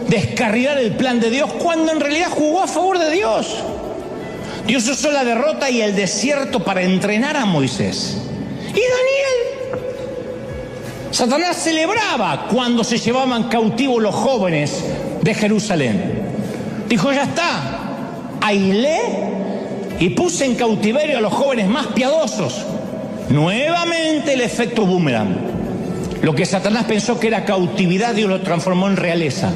descarrilar el plan de Dios cuando en realidad jugó a favor de Dios. Dios usó la derrota y el desierto para entrenar a Moisés. Y Daniel. Satanás celebraba cuando se llevaban cautivos los jóvenes de Jerusalén. Dijo, ya está, aislé y puse en cautiverio a los jóvenes más piadosos. Nuevamente el efecto boomerang. Lo que Satanás pensó que era cautividad, Dios lo transformó en realeza.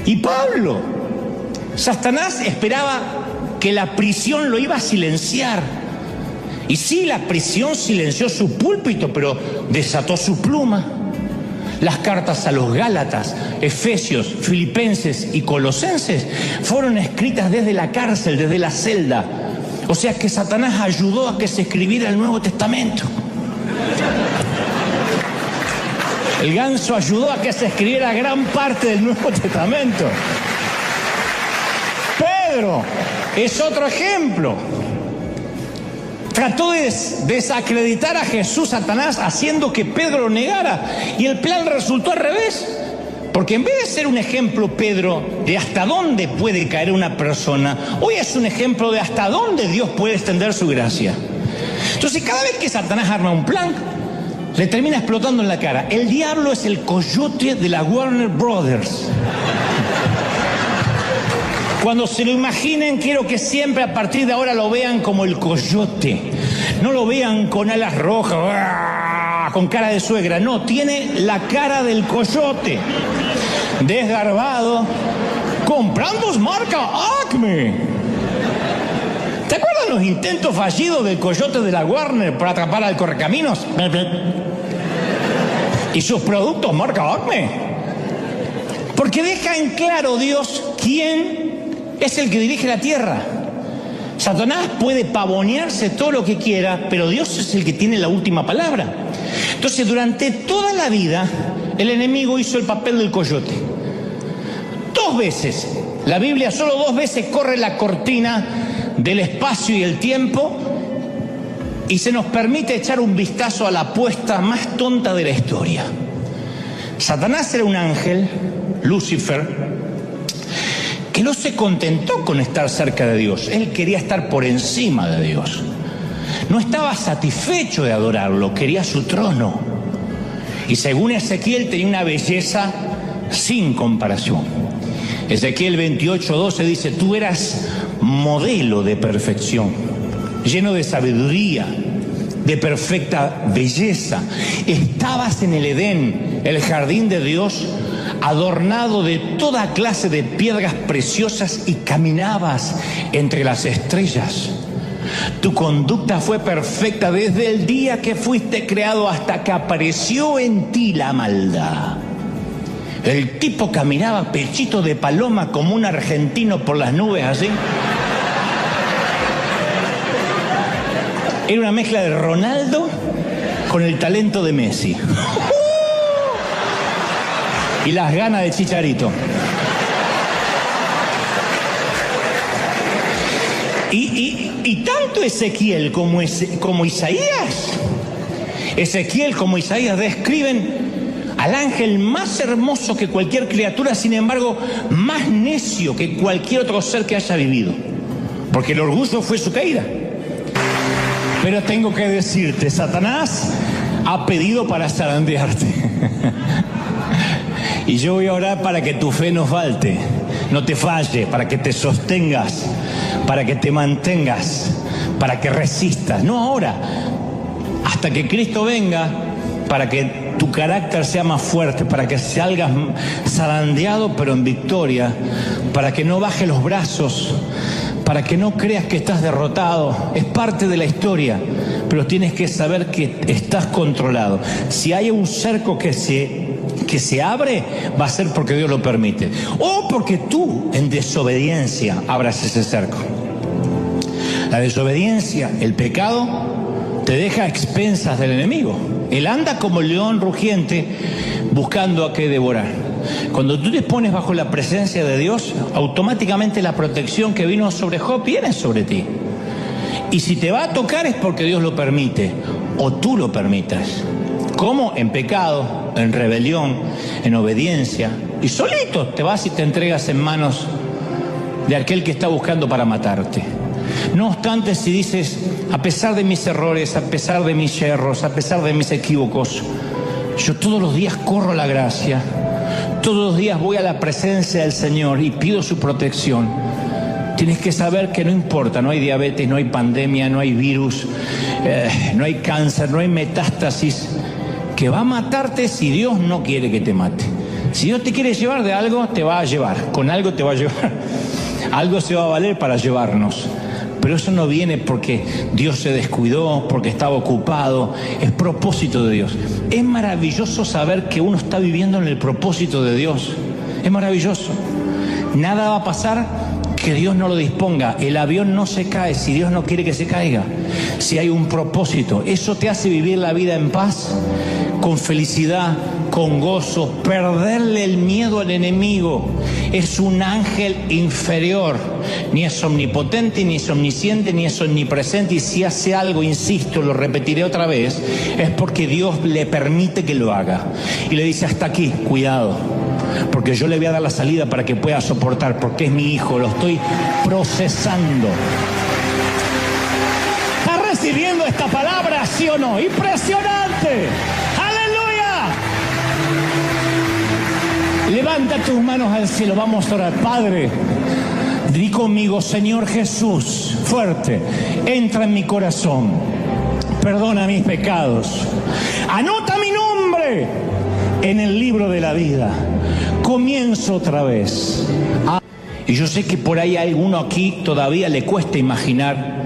Y Pablo, Satanás esperaba que la prisión lo iba a silenciar. Y sí, la prisión silenció su púlpito, pero desató su pluma. Las cartas a los Gálatas, Efesios, Filipenses y Colosenses fueron escritas desde la cárcel, desde la celda. O sea que Satanás ayudó a que se escribiera el Nuevo Testamento. El ganso ayudó a que se escribiera gran parte del Nuevo Testamento. Pedro es otro ejemplo. Trató de desacreditar a Jesús, Satanás, haciendo que Pedro lo negara. Y el plan resultó al revés. Porque en vez de ser un ejemplo, Pedro, de hasta dónde puede caer una persona, hoy es un ejemplo de hasta dónde Dios puede extender su gracia. Entonces, cada vez que Satanás arma un plan, le termina explotando en la cara. El diablo es el coyote de la Warner Brothers. Cuando se lo imaginen, quiero que siempre a partir de ahora lo vean como el coyote. No lo vean con alas rojas, con cara de suegra. No, tiene la cara del coyote. Desgarbado, comprando marca Acme. ¿Te acuerdas los intentos fallidos del coyote de la Warner para atrapar al Correcaminos? Y sus productos marca Acme. Porque deja en claro Dios quién es el que dirige la tierra. Satanás puede pavonearse todo lo que quiera, pero Dios es el que tiene la última palabra. Entonces, durante toda la vida, el enemigo hizo el papel del coyote. 2 veces, la Biblia solo 2 veces corre la cortina del espacio y el tiempo y se nos permite echar un vistazo a la apuesta más tonta de la historia. Satanás era un ángel, Lucifer, que no se contentó con estar cerca de Dios. Él quería estar por encima de Dios. No estaba satisfecho de adorarlo, quería su trono. Y según Ezequiel tenía una belleza sin comparación. Ezequiel 28:12 dice, tú eras modelo de perfección, lleno de sabiduría, de perfecta belleza. Estabas en el Edén, el jardín de Dios, adornado de toda clase de piedras preciosas y caminabas entre las estrellas. Tu conducta fue perfecta desde el día que fuiste creado hasta que apareció en ti la maldad. El tipo caminaba pechito de paloma como un argentino por las nubes así. Era una mezcla de Ronaldo con el talento de Messi. Y las ganas de Chicharito. Y tanto Ezequiel como Isaías, describen al ángel más hermoso que cualquier criatura, sin embargo, más necio que cualquier otro ser que haya vivido. Porque el orgullo fue su caída. Pero tengo que decirte, Satanás ha pedido para zarandearte. Y yo voy a orar para que tu fe no falte, no te falle, para que te sostengas, para que te mantengas, para que resistas. No ahora, hasta que Cristo venga, para que tu carácter sea más fuerte, para que salgas zarandeado pero en victoria, para que no bajes los brazos, para que no creas que estás derrotado. Es parte de la historia, pero tienes que saber que estás controlado. Si hay un cerco que se abre, va a ser porque Dios lo permite, o porque tú en desobediencia abras ese cerco. La desobediencia, el pecado, te deja a expensas del enemigo. Él anda como el león rugiente buscando a qué devorar. Cuando tú te pones bajo la presencia de Dios, automáticamente la protección que vino sobre Job viene sobre ti. Y si te va a tocar es porque Dios lo permite, o tú lo permitas. ¿Cómo? En pecado, en rebelión, en obediencia, y solito te vas y te entregas en manos de aquel que está buscando para matarte. No obstante, si dices, a pesar de mis errores, a pesar de mis yerros, a pesar de mis equívocos, yo todos los días corro la gracia, todos los días voy a la presencia del Señor y pido su protección. Tienes que saber que no importa, no hay diabetes, no hay pandemia, no hay virus, no hay cáncer, no hay metástasis que va a matarte si Dios no quiere que te mate. Si Dios te quiere llevar de algo, te va a llevar, con algo te va a llevar, algo se va a valer para llevarnos. Pero eso no viene porque Dios se descuidó, porque estaba ocupado, es propósito de Dios. Es maravilloso saber que uno está viviendo en el propósito de Dios, es maravilloso. Nada va a pasar que Dios no lo disponga. El avión no se cae si Dios no quiere que se caiga. Si hay un propósito, eso te hace vivir la vida en paz, con felicidad, con gozo, perderle el miedo al enemigo. Es un ángel inferior, ni es omnipotente, ni es omnisciente, ni es omnipresente, y si hace algo, insisto, lo repetiré otra vez, es porque Dios le permite que lo haga. Y le dice, hasta aquí, cuidado, porque yo le voy a dar la salida para que pueda soportar, porque es mi hijo, lo estoy procesando. ¿Está recibiendo esta palabra, sí o no? ¡Impresionante! ¡Aleluya! Levanta tus manos al cielo, vamos a orar. Padre, di conmigo, Señor Jesús, fuerte, entra en mi corazón, perdona mis pecados, anota mi nombre en el libro de la vida. Comienzo otra vez. Y yo sé que por ahí a alguno aquí todavía le cuesta imaginar,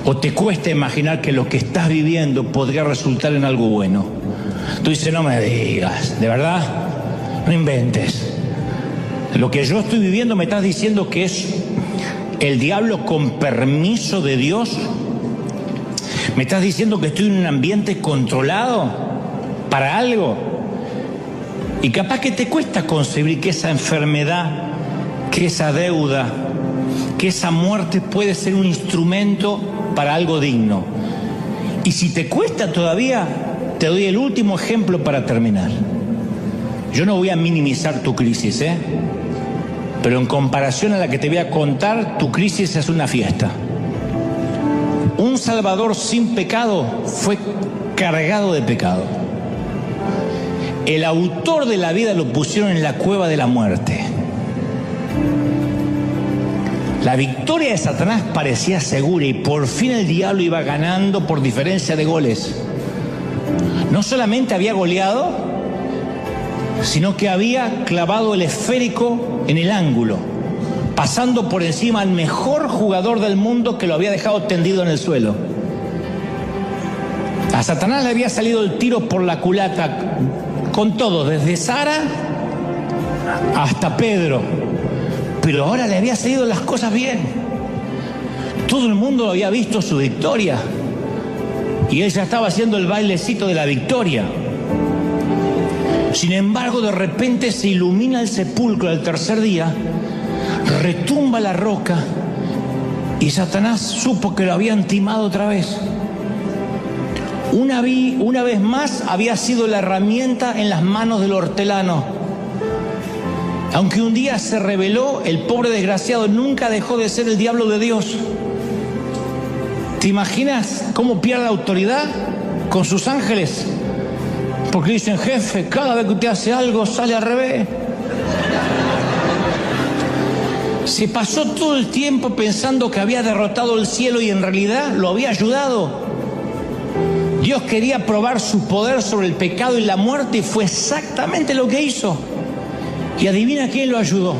o te cuesta imaginar que lo que estás viviendo podría resultar en algo bueno. Tú dices, no me digas, ¿de verdad? No inventes. Lo que yo estoy viviendo me estás diciendo que es el diablo con permiso de Dios. Me estás diciendo que estoy en un ambiente controlado para algo. Y capaz que te cuesta concebir que esa enfermedad, que esa deuda, que esa muerte puede ser un instrumento para algo digno. Y si te cuesta todavía, te doy el último ejemplo para terminar. Yo no voy a minimizar tu crisis, pero en comparación a la que te voy a contar, tu crisis es una fiesta. Un Salvador sin pecado fue cargado de pecado. El autor de la vida lo pusieron en la cueva de la muerte. La victoria de Satanás parecía segura y por fin el diablo iba ganando por diferencia de goles. No solamente había goleado, sino que había clavado el esférico en el ángulo, pasando por encima al mejor jugador del mundo que lo había dejado tendido en el suelo. A Satanás le había salido el tiro por la culata con todo, desde Sara hasta Pedro, pero ahora le había salido las cosas bien. Todo el mundo había visto su victoria y él ya estaba haciendo el bailecito de la victoria. Sin embargo, de repente se ilumina el sepulcro del tercer día, retumba la roca y Satanás supo que lo habían timado otra vez. Una vez más había sido la herramienta en las manos del hortelano. Aunque un día se rebeló, el pobre desgraciado nunca dejó de ser el diablo de Dios. ¿Te imaginas cómo pierde autoridad con sus ángeles? Porque dicen, jefe, cada vez que usted hace algo sale al revés. Se pasó todo el tiempo pensando que había derrotado el cielo y en realidad lo había ayudado. Dios quería probar su poder sobre el pecado y la muerte y fue exactamente lo que hizo. Y adivina quién lo ayudó.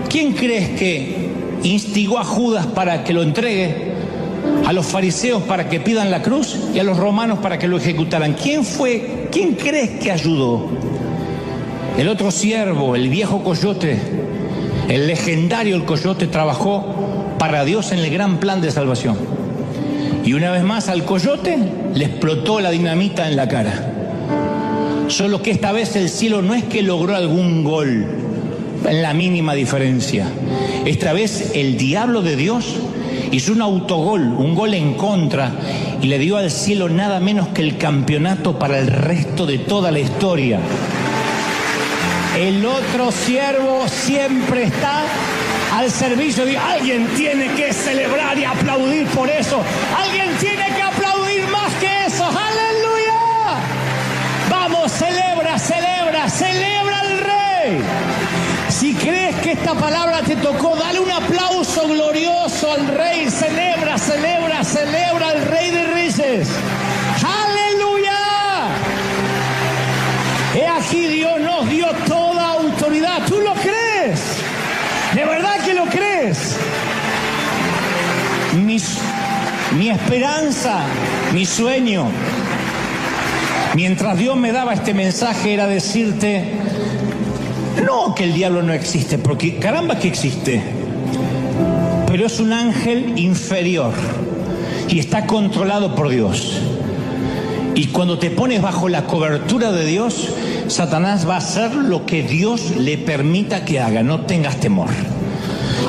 ¿Quién crees que instigó a Judas para que lo entregue? A los fariseos para que pidan la cruz y a los romanos para que lo ejecutaran. ¿Quién fue? ¿Quién crees que ayudó? El otro siervo, el viejo coyote, el legendario el coyote, trabajó para Dios en el gran plan de salvación. Y una vez más al coyote le explotó la dinamita en la cara. Solo que esta vez el cielo no es que logró algún gol en la mínima diferencia. Esta vez el diablo de Dios hizo un autogol, un gol en contra, y le dio al cielo nada menos que el campeonato para el resto de toda la historia. El otro siervo siempre está al servicio de alguien. Tiene que celebrar y aplaudir por eso. Alguien tiene que aplaudir más que eso. ¡Aleluya! Vamos, celebra, celebra, celebra al Rey. Si crees que esta palabra te tocó, dale un aplauso glorioso al Rey. Celebra, celebra, celebra al Rey de Reyes. ¡Aleluya! He aquí Dios nos dio toda autoridad. ¿Tú lo crees? ¿De verdad que lo crees? Mi esperanza, mi sueño, mientras Dios me daba este mensaje, era decirte, no que el diablo no existe, porque caramba que existe, pero es un ángel inferior y está controlado por Dios. Y cuando te pones bajo la cobertura de Dios, Satanás va a hacer lo que Dios le permita que haga. No tengas temor.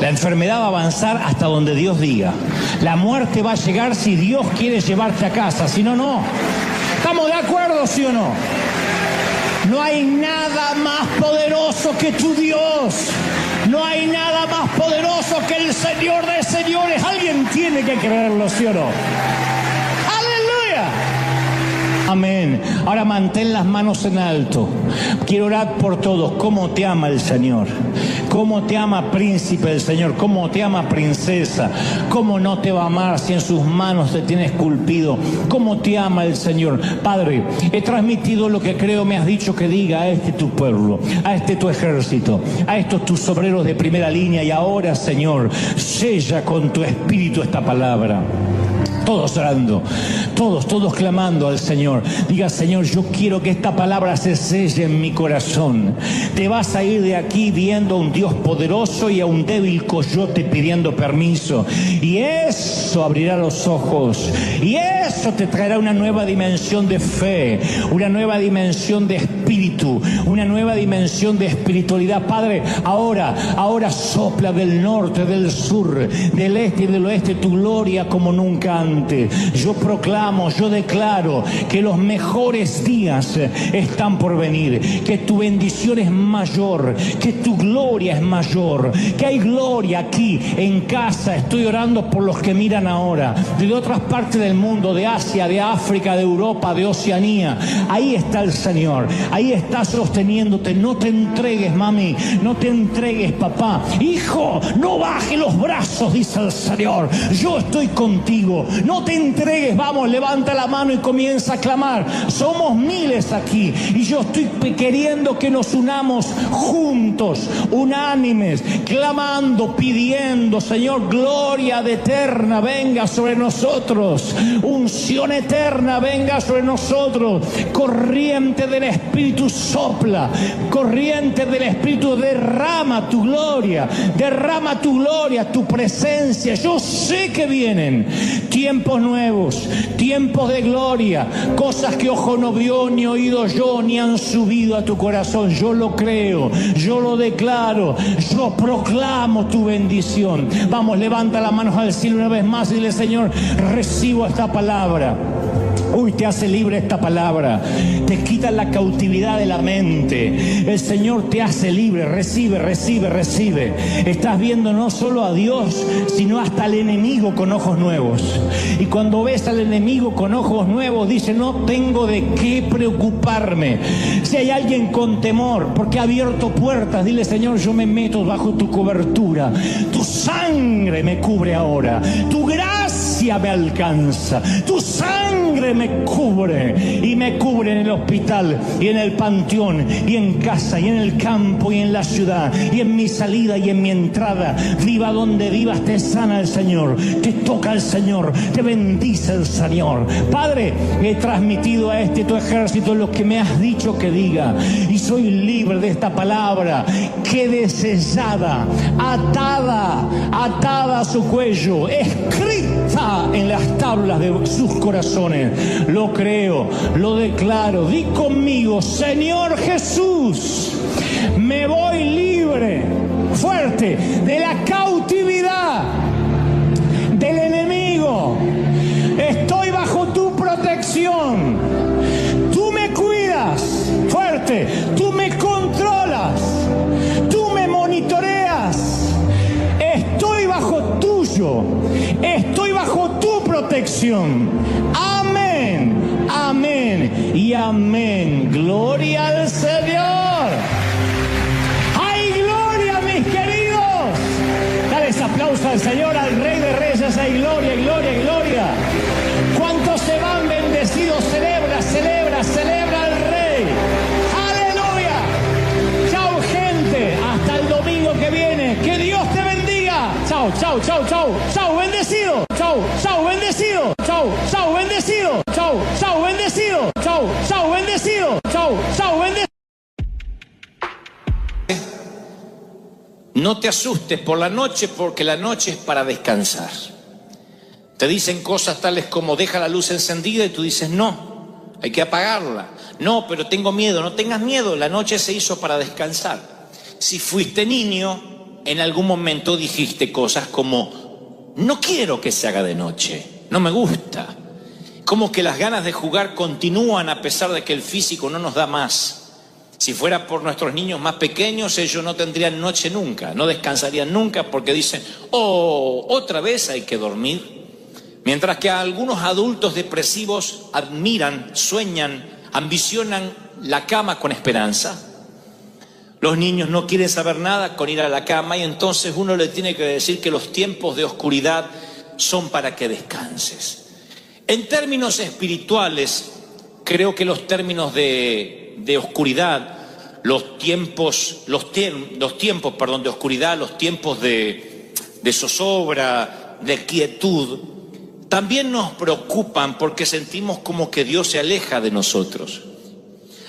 La enfermedad va a avanzar hasta donde Dios diga. La muerte va a llegar si Dios quiere llevarte a casa. Si no, no. ¿Estamos de acuerdo, sí o no? No hay nada más poderoso que tu Dios. No hay nada más poderoso que el Señor de señores. Alguien tiene que creerlo, ¿sí o no? ¡Aleluya! Amén. Ahora mantén las manos en alto. Quiero orar por todos. ¿Cómo te ama el Señor? ¿Cómo te ama príncipe el Señor? ¿Cómo te ama princesa? ¿Cómo no te va a amar si en sus manos te tiene esculpido? ¿Cómo te ama el Señor? Padre, he transmitido lo que creo me has dicho que diga a este tu pueblo, a este tu ejército, a estos tus obreros de primera línea. Y ahora, Señor, sella con tu espíritu esta palabra. Todos orando, todos clamando al Señor. Diga, Señor, yo quiero que esta palabra se selle en mi corazón. Te vas a ir de aquí viendo a un Dios poderoso y a un débil coyote pidiendo permiso. Y eso abrirá los ojos. Y eso te traerá una nueva dimensión de fe, una nueva dimensión de espíritu, una nueva dimensión de espiritualidad. Padre, ahora sopla del norte, del sur, del este y del oeste tu gloria como nunca antes. Yo proclamo, yo declaro que los mejores días están por venir, que tu bendición es mayor, que tu gloria es mayor, que hay gloria aquí en casa. Estoy orando por los que miran ahora, de otras partes del mundo, de Asia, de África, de Europa, de Oceanía. Ahí está el Señor, ahí está sosteniéndote. No te entregues, mami, no te entregues, papá. Hijo, no baje los brazos, dice el Señor. Yo estoy contigo. No te entregues, vamos, levanta la mano y comienza a clamar. Somos miles aquí y yo estoy queriendo que nos unamos juntos, unánimes, clamando, pidiendo, Señor, gloria de eterna venga sobre nosotros, unción eterna venga sobre nosotros, corriente del Espíritu sopla, corriente del Espíritu derrama tu gloria, tu presencia. Yo sé que vienen tiempos nuevos, tiempos de gloria, cosas que ojo no vio, ni oído yo, ni han subido a tu corazón. Yo lo creo, yo lo declaro, yo proclamo tu bendición. Vamos, levanta las manos al cielo una vez más y dile, Señor, recibo esta palabra. Uy, te hace libre esta palabra, te quita la cautividad de la mente. El Señor te hace libre. Recibe. Estás viendo no solo a Dios, sino hasta al enemigo con ojos nuevos. Y cuando ves al enemigo con ojos nuevos, dice, no tengo de qué preocuparme. Si hay alguien con temor porque ha abierto puertas, dile, Señor, yo me meto bajo tu cobertura. Tu sangre me cubre ahora, tu gracia me alcanza, tu sangre me cubre, y me cubre en el hospital y en el panteón y en casa y en el campo y en la ciudad y en mi salida y en mi entrada. Viva donde vivas, te sana el Señor, te toca el Señor, te bendice el Señor. Padre, he transmitido a este tu ejército lo que me has dicho que diga, y soy libre de esta palabra. Quede sellada, atada a su cuello, escrita en las tablas de sus corazones. Lo creo, lo declaro. Di conmigo, Señor Jesús, me voy libre, fuerte, de la cautividad del enemigo. Estoy bajo tu protección. Tú me cuidas, fuerte. Tú me controlas. tuyo. Estoy bajo tu protección. Amén, amén y amén. Gloria al Señor. ¡Hay gloria, mis queridos! Dale ese aplauso al Señor, al Rey de Reyes. ¡Hay gloria, gloria, gloria! ¿Cuántos se van bendecidos? Celebra, celebra, celebra al Rey. ¡Aleluya! Chao, gente. Hasta el domingo que viene. ¡Que Dios te bendiga! Chao, chao, chao, chao. Chao, bendecido. Chao, chao, bendecido. Chao, chao, bendecido. Chao, chao, bendecido. Chao, chao, bendecido. Chao, chao, bendecido. No te asustes por la noche, porque la noche es para descansar. Te dicen cosas tales como deja la luz encendida y tú dices no, hay que apagarla. No, pero tengo miedo. No tengas miedo, la noche se hizo para descansar. Si fuiste niño, en algún momento dijiste cosas como no quiero que se haga de noche, no me gusta. Como que las ganas de jugar continúan a pesar de que el físico no nos da más. Si fuera por nuestros niños más pequeños, ellos no tendrían noche nunca, no descansarían nunca porque dicen, oh, otra vez hay que dormir. Mientras que algunos adultos depresivos admiran, sueñan, ambicionan la cama con esperanza. Los niños no quieren saber nada con ir a la cama y entonces uno le tiene que decir que los tiempos de oscuridad son para que descanses. En términos espirituales, creo que los términos de oscuridad, los tiempos de oscuridad, los tiempos de zozobra, de quietud, también nos preocupan porque sentimos como que Dios se aleja de nosotros.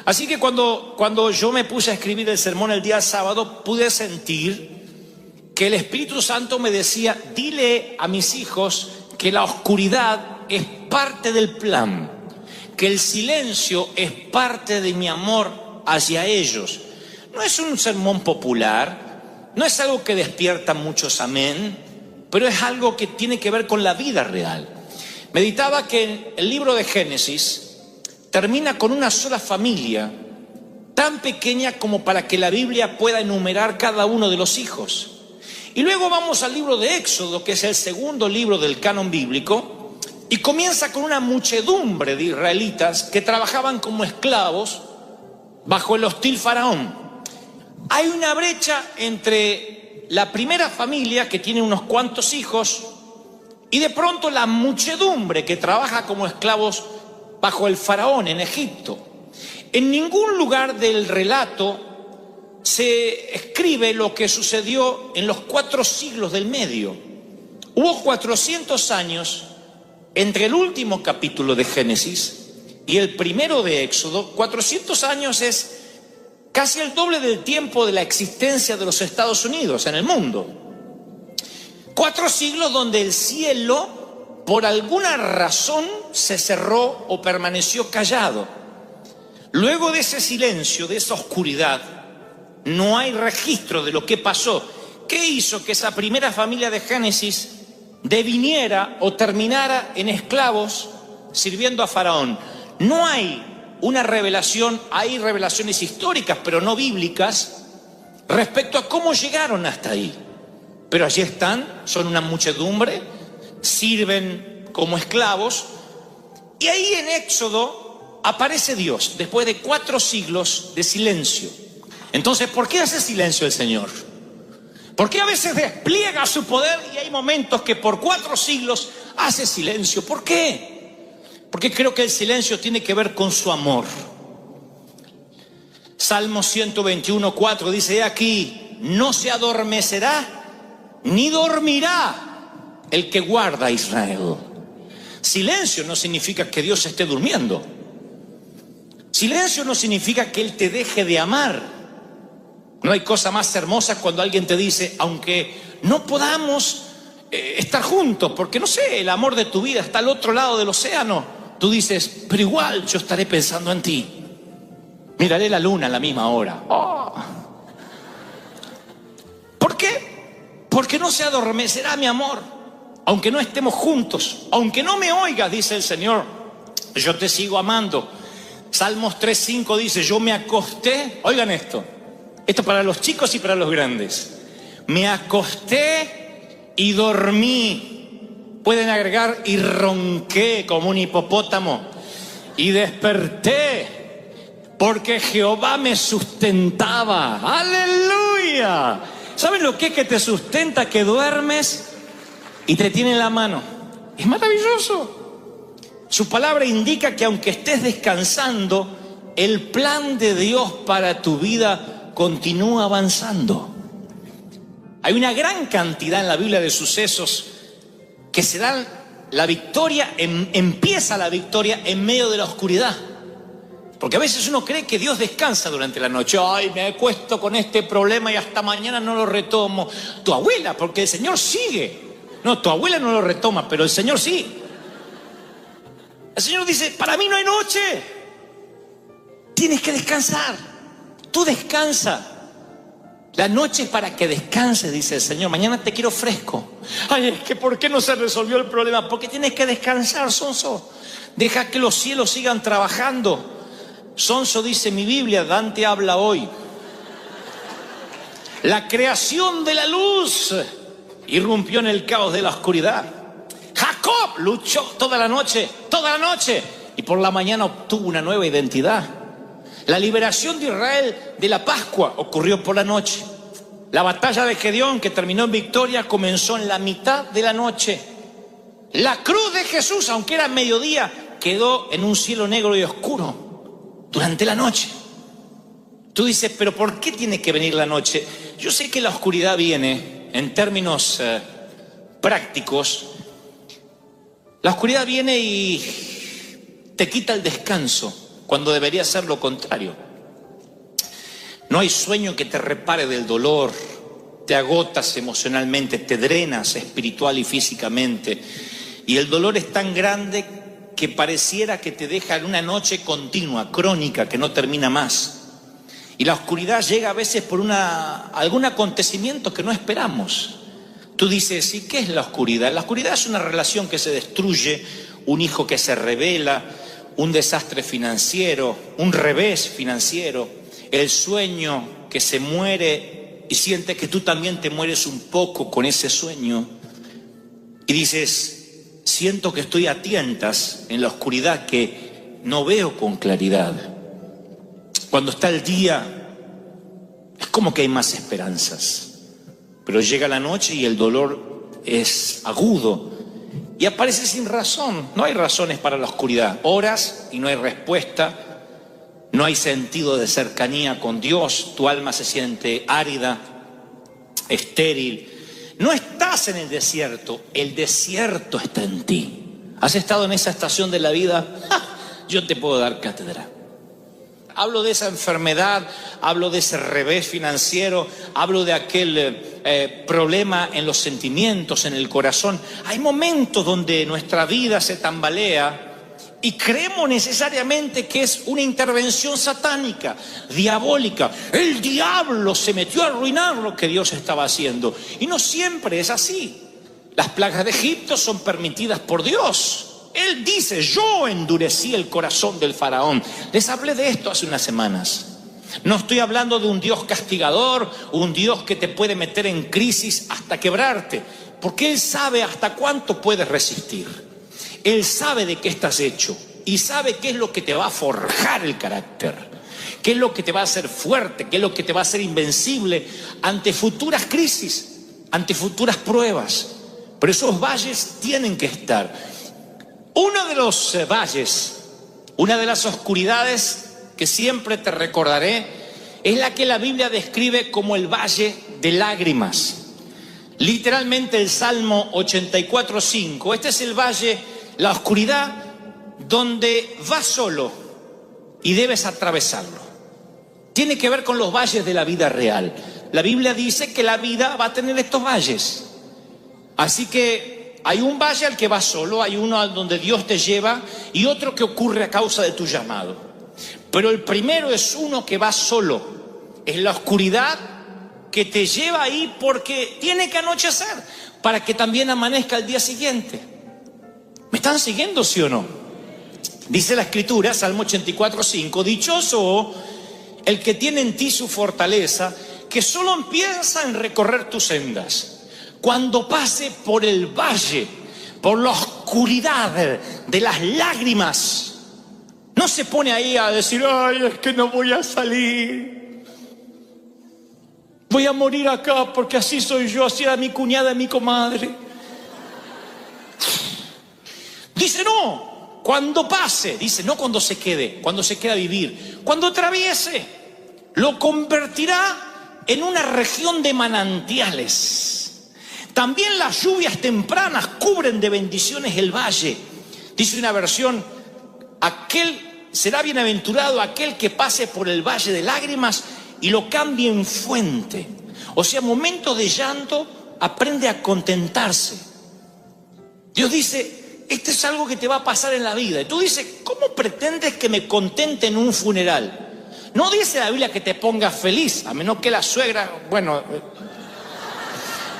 Así que cuando yo me puse a escribir el sermón el día sábado, pude sentir que el Espíritu Santo me decía, dile a mis hijos que la oscuridad es parte del plan, que el silencio es parte de mi amor hacia ellos. No es un sermón popular, no es algo que despierta muchos amén, pero es algo que tiene que ver con la vida real. Meditaba que el libro de Génesis termina con una sola familia, tan pequeña como para que la Biblia pueda enumerar cada uno de los hijos. Y luego vamos al libro de Éxodo, que es el segundo libro del canon bíblico, y comienza con una muchedumbre de israelitas que trabajaban como esclavos bajo el hostil faraón. Hay una brecha entre la primera familia, que tiene unos cuantos hijos, y de pronto la muchedumbre que trabaja como esclavos bajo el faraón en Egipto. En ningún lugar del relato se escribe lo que sucedió en los 4 siglos del medio. Hubo 400 años entre el último capítulo de Génesis y el primero de Éxodo. 400 años es casi el doble del tiempo de la existencia de los Estados Unidos en el mundo. 4 siglos donde el cielo, por alguna razón, se cerró o permaneció callado. Luego de ese silencio, de esa oscuridad, no hay registro de lo que pasó. ¿Qué hizo que esa primera familia de Génesis deviniera o terminara en esclavos sirviendo a Faraón? No hay una revelación, hay revelaciones históricas, pero no bíblicas, respecto a cómo llegaron hasta ahí. Pero allí están, son una muchedumbre, sirven como esclavos, y ahí en Éxodo aparece Dios, después de 4 siglos de silencio. Entonces, ¿por qué hace silencio el Señor? ¿Por qué a veces despliega su poder y hay momentos que por 4 siglos hace silencio? ¿Por qué? Porque creo que el silencio tiene que ver con su amor. Salmo 121:4 dice, he aquí, no se adormecerá ni dormirá el que guarda a Israel. Silencio no significa que Dios esté durmiendo. Silencio no significa que Él te deje de amar. No hay cosa más hermosa cuando alguien te dice, aunque no podamos estar juntos, porque no sé, el amor de tu vida está al otro lado del océano, tú dices, pero igual yo estaré pensando en ti. Miraré la luna a la misma hora. Oh. ¿Por qué? Porque no se adormecerá mi amor, aunque no estemos juntos, aunque no me oigas, dice el Señor, yo te sigo amando. Salmos 3:5 dice, yo me acosté, oigan esto para los chicos y para los grandes, me acosté y dormí. Pueden agregar, y ronqué como un hipopótamo, y desperté, porque Jehová me sustentaba. ¡Aleluya! ¿Saben lo que es que te sustenta? Que duermes y te tiene en la mano. Es maravilloso. Su palabra indica que aunque estés descansando, el plan de Dios para tu vida continúa avanzando. Hay una gran cantidad en la Biblia de sucesos que se dan la victoria, empieza la victoria en medio de la oscuridad. Porque a veces uno cree que Dios descansa durante la noche. Ay, me acuesto con este problema y hasta mañana no lo retomo. Tu abuela, porque el Señor sigue. No, tu abuela no lo retoma, pero el Señor sí. El Señor dice, para mí no hay noche. Tienes que descansar. Tú descansa. La noche es para que descanses, dice el Señor. Mañana te quiero fresco. Ay, es que ¿por qué no se resolvió el problema? Porque tienes que descansar, sonso. Deja que los cielos sigan trabajando. Sonso, dice mi Biblia, Dante habla hoy. La creación de la luz irrumpió en el caos de la oscuridad. Jacob luchó toda la noche, y por la mañana obtuvo una nueva identidad. La liberación de Israel de la Pascua ocurrió por la noche. La batalla de Gedeón, que terminó en victoria, comenzó en la mitad de la noche. La cruz de Jesús, aunque era mediodía, quedó en un cielo negro y oscuro durante la noche. Tú dices, pero ¿por qué tiene que venir la noche? Yo sé que la oscuridad viene, en términos prácticos, la oscuridad viene y te quita el descanso, cuando debería ser lo contrario. No hay sueño que te repare del dolor. Te agotas emocionalmente, te drenas espiritual y físicamente. Y el dolor es tan grande que pareciera que te deja en una noche continua, crónica, que no termina más. Y la oscuridad llega a veces por algún acontecimiento que no esperamos. Tú dices, ¿y qué es la oscuridad? La oscuridad es una relación que se destruye, un hijo que se revela, un desastre financiero, un revés financiero, el sueño que se muere y sientes que tú también te mueres un poco con ese sueño. Y dices, siento que estoy a tientas en la oscuridad, que no veo con claridad. Cuando está el día, es como que hay más esperanzas. Pero llega la noche y el dolor es agudo. Y aparece sin razón. No hay razones para la oscuridad. Oras y no hay respuesta. No hay sentido de cercanía con Dios. Tu alma se siente árida, estéril. No estás en el desierto está en ti. ¿Has estado en esa estación de la vida? Yo te puedo dar cátedra. Hablo de esa enfermedad, hablo de ese revés financiero, hablo de aquel problema en los sentimientos, en el corazón. Hay momentos donde nuestra vida se tambalea y creemos necesariamente que es una intervención satánica, diabólica. El diablo se metió a arruinar lo que Dios estaba haciendo. Y no siempre es así. Las plagas de Egipto son permitidas por Dios. Él dice, yo endurecí el corazón del faraón. Les hablé de esto hace unas semanas. No estoy hablando de un Dios castigador, un Dios que te puede meter en crisis hasta quebrarte, porque Él sabe hasta cuánto puedes resistir. Él sabe de qué estás hecho y sabe qué es lo que te va a forjar el carácter, qué es lo que te va a hacer fuerte, qué es lo que te va a hacer invencible ante futuras crisis, ante futuras pruebas. Pero esos valles tienen que estar. Uno de los valles, una de las oscuridades que siempre te recordaré, es la que la Biblia describe como el valle de lágrimas. Literalmente el Salmo 84:5. Este es el valle, la oscuridad, donde vas solo y debes atravesarlo. Tiene que ver con los valles de la vida real. La Biblia dice que la vida va a tener estos valles. Así que hay un valle al que vas solo, hay uno al donde Dios te lleva y otro que ocurre a causa de tu llamado. Pero el primero es uno que va solo, es la oscuridad que te lleva ahí porque tiene que anochecer para que también amanezca el día siguiente. ¿Me están siguiendo, sí o no? Dice la Escritura, Salmo 84:5, dichoso el que tiene en ti su fortaleza, que solo empieza en recorrer tus sendas. cuando pase por el valle, por la oscuridad de las lágrimas, no se pone ahí a decir, ay, es que no voy a salir. Voy a morir acá porque así soy yo, así era mi cuñada y mi comadre. Dice, no, cuando pase, dice, no cuando se quede a vivir, cuando atraviese, lo convertirá en una región de manantiales. También las lluvias tempranas cubren de bendiciones el valle. Dice una versión, será bienaventurado aquel que pase por el valle de lágrimas y lo cambie en fuente. O sea, momentos de llanto, aprende a contentarse. Dios dice, esto es algo que te va a pasar en la vida. Y tú dices, ¿cómo pretendes que me contente en un funeral? No dice la Biblia que te pongas feliz, a menos que la suegra, bueno,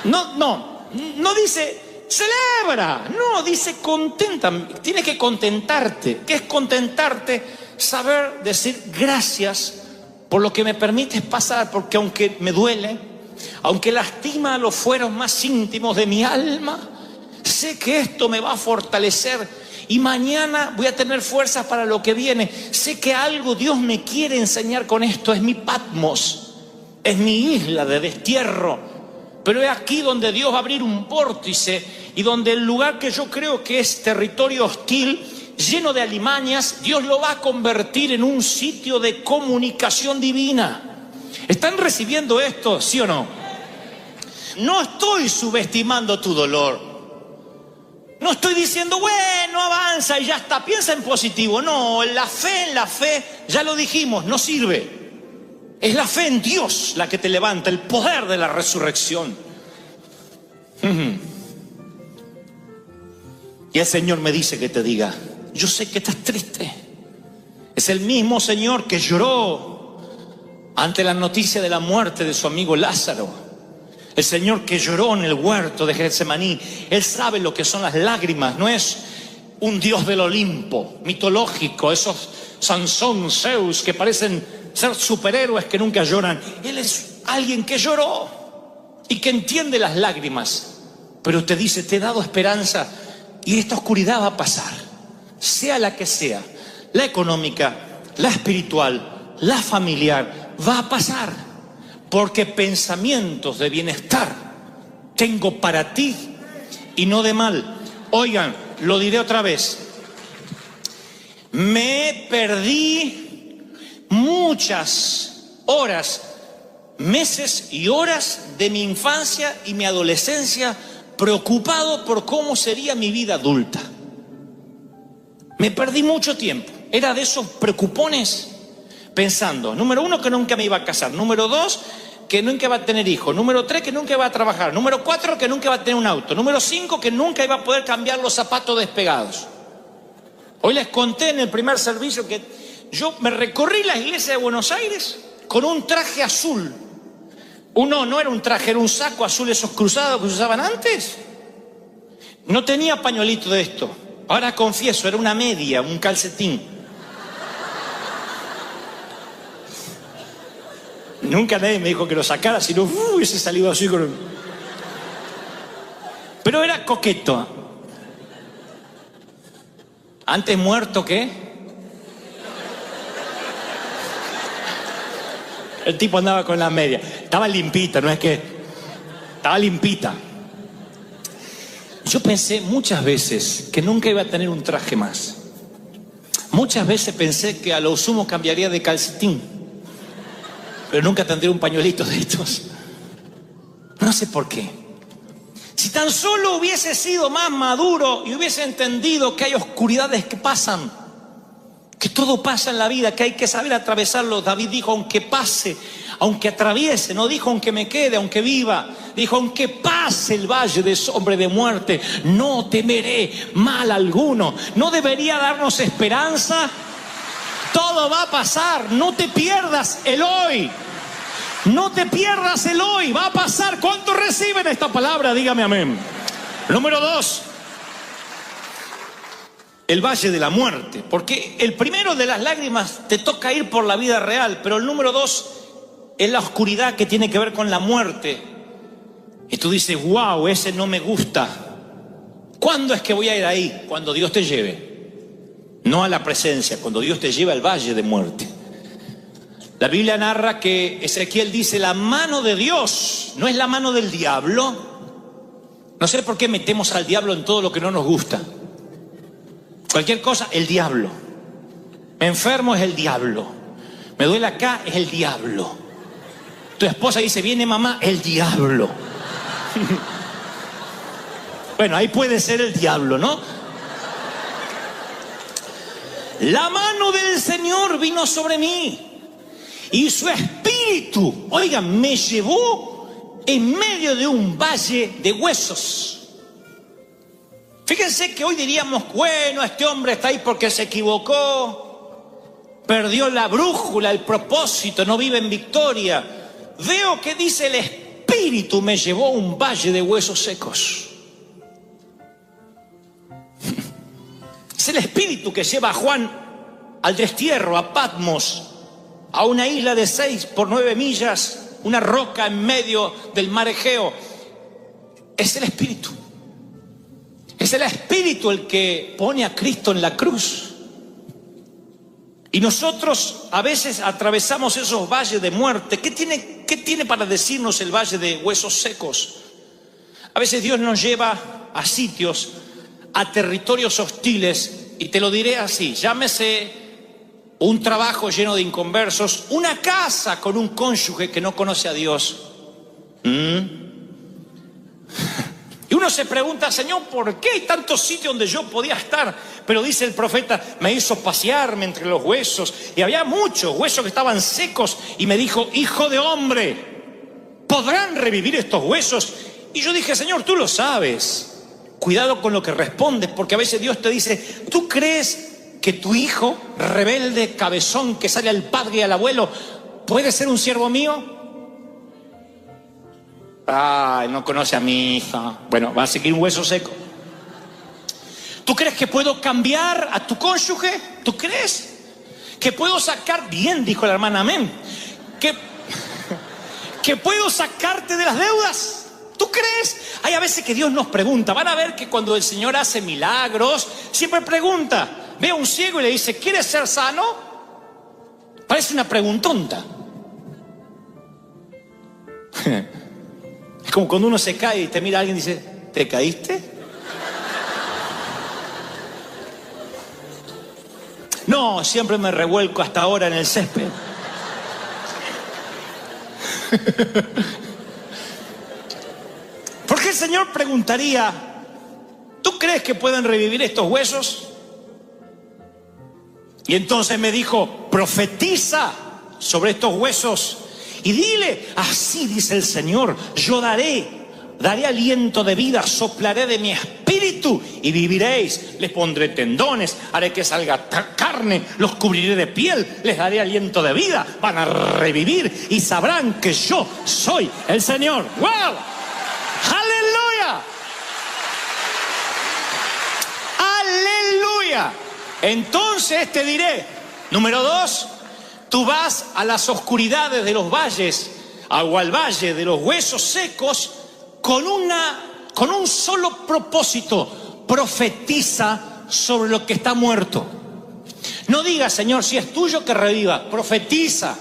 no dice celebra, no, dice contenta, tienes que contentarte. ¿Qué es contentarte? Saber decir gracias por lo que me permites pasar, porque aunque me duele, aunque lastima los fueros más íntimos de mi alma, sé que esto me va a fortalecer y mañana voy a tener fuerzas para lo que viene. Sé que algo Dios me quiere enseñar con esto. Es mi Patmos, es mi isla de destierro, pero es aquí donde Dios va a abrir un vórtice y donde el lugar que yo creo que es territorio hostil, lleno de alimañas, Dios lo va a convertir en un sitio de comunicación divina. ¿Están recibiendo esto, sí o no? No estoy subestimando tu dolor. No estoy diciendo, bueno, avanza y ya está, piensa en positivo. No, la fe, ya lo dijimos, no sirve. Es la fe en Dios la que te levanta, el poder de la resurrección. Y el Señor me dice que te diga, yo sé que estás triste. Es el mismo Señor que lloró ante la noticia de la muerte de su amigo Lázaro. El Señor que lloró en el huerto de Getsemaní. Él sabe lo que son las lágrimas. No es un Dios del Olimpo mitológico, esos Sansón, Zeus, que parecen ser superhéroes que nunca lloran. Él es alguien que lloró y que entiende las lágrimas, pero te dice, te he dado esperanza y esta oscuridad va a pasar, sea la que sea, la económica, la espiritual, la familiar, va a pasar. Porque pensamientos de bienestar tengo para ti y no de mal. Oigan, lo diré otra vez. Me perdí muchas horas, meses y horas de mi infancia y mi adolescencia preocupado por cómo sería mi vida adulta. Me perdí mucho tiempo. Era de esos preocupones pensando, número 1, que nunca me iba a casar. Número 2, que nunca iba a tener hijos. Número 3, que nunca iba a trabajar. Número 4, que nunca iba a tener un auto. Número 5, que nunca iba a poder cambiar los zapatos despegados. Hoy les conté en el primer servicio que yo me recorrí la iglesia de Buenos Aires con un traje azul. No era un traje, era un saco azul, esos cruzados que se usaban antes. No tenía pañuelito de esto. Ahora confieso, era una media, un calcetín. Nunca nadie me dijo que lo sacara, sino hubiese salido así con... Pero era coqueto. Antes muerto que... El tipo andaba con la media. Estaba limpita, no es que... Estaba limpita. Yo pensé muchas veces que nunca iba a tener un traje más. Muchas veces pensé que a lo sumo cambiaría de calcetín. Pero nunca tendré un pañuelito de estos. No sé por qué. Si tan solo hubiese sido más maduro y hubiese entendido que hay oscuridades que pasan, que todo pasa en la vida, que hay que saber atravesarlo. David dijo, aunque pase, aunque atraviese, no dijo aunque me quede, aunque viva. Dijo, aunque pase el valle de sombra de muerte, no temeré mal alguno. ¿No debería darnos esperanza? Todo va a pasar, no te pierdas el hoy. No te pierdas el hoy, va a pasar. ¿Cuántos reciben esta palabra? Dígame amén. Número 2, el valle de la muerte. Porque el primero de las lágrimas te toca ir por la vida real, pero el número 2 es la oscuridad que tiene que ver con la muerte. Y tú dices, wow, ese no me gusta. ¿Cuándo es que voy a ir ahí? Cuando Dios te lleve. No a la presencia, cuando Dios te lleva al valle de muerte. La Biblia narra que Ezequiel dice, la mano de Dios no es la mano del diablo. No sé por qué metemos al diablo en todo lo que no nos gusta. Cualquier cosa, el diablo. Me enfermo, es el diablo. Me duele acá, es el diablo. Tu esposa dice, viene mamá, el diablo. Bueno, ahí puede ser el diablo, ¿no? La mano del Señor vino sobre mí y su espíritu, oigan, me llevó en medio de un valle de huesos. Fíjense que hoy diríamos, bueno, este hombre está ahí porque se equivocó, perdió la brújula, el propósito, no vive en victoria. Veo que dice el espíritu me llevó a un valle de huesos secos. Es el espíritu que lleva a Juan al destierro, a Patmos, a una isla de 6 por 9 millas, una roca en medio del mar Egeo. Es el espíritu. Es el espíritu el que pone a Cristo en la cruz. Y nosotros a veces atravesamos esos valles de muerte. ¿Qué tiene para decirnos el valle de huesos secos? A veces Dios nos lleva a sitios, a territorios hostiles, y te lo diré así, llámese un trabajo lleno de inconversos, una casa con un cónyuge que no conoce a Dios. Y uno se pregunta, Señor, ¿por qué hay tantos sitios donde yo podía estar? Pero dice el profeta, me hizo pasearme entre los huesos, y había muchos huesos que estaban secos, y me dijo, hijo de hombre, ¿podrán revivir estos huesos? Y yo dije, Señor, tú lo sabes. Cuidado con lo que respondes, porque a veces Dios te dice, ¿tú crees que tu hijo, rebelde, cabezón, que sale al padre y al abuelo, puede ser un siervo mío? Ay, no conoce a mi hija. Bueno, va a seguir un hueso seco. ¿Tú crees que puedo cambiar a tu cónyuge? ¿Tú crees que puedo sacar? Bien, dijo la hermana, amén. ¿Que puedo sacarte de las deudas? ¿Tú crees? Hay a veces que Dios nos pregunta. Van a ver que cuando el Señor hace milagros, siempre pregunta. Ve a un ciego y le dice, ¿quieres ser sano? Parece una preguntonta. Es como cuando uno se cae y te mira a alguien y dice, ¿te caíste? No, siempre me revuelco hasta ahora en el césped. ¿Por qué el Señor preguntaría, ¿tú crees que pueden revivir estos huesos? Y entonces me dijo, profetiza sobre estos huesos y dile, así dice el Señor, yo daré aliento de vida, soplaré de mi espíritu y viviréis. Les pondré tendones, haré que salga carne, los cubriré de piel, les daré aliento de vida, van a revivir y sabrán que yo soy el Señor. ¡Wow! ¡Aleluya! ¡Aleluya! Entonces te diré, número 2, tú vas a las oscuridades de los valles, o al valle de los huesos secos, con un solo propósito: profetiza sobre lo que está muerto. No digas, Señor, si es tuyo que reviva, profetiza.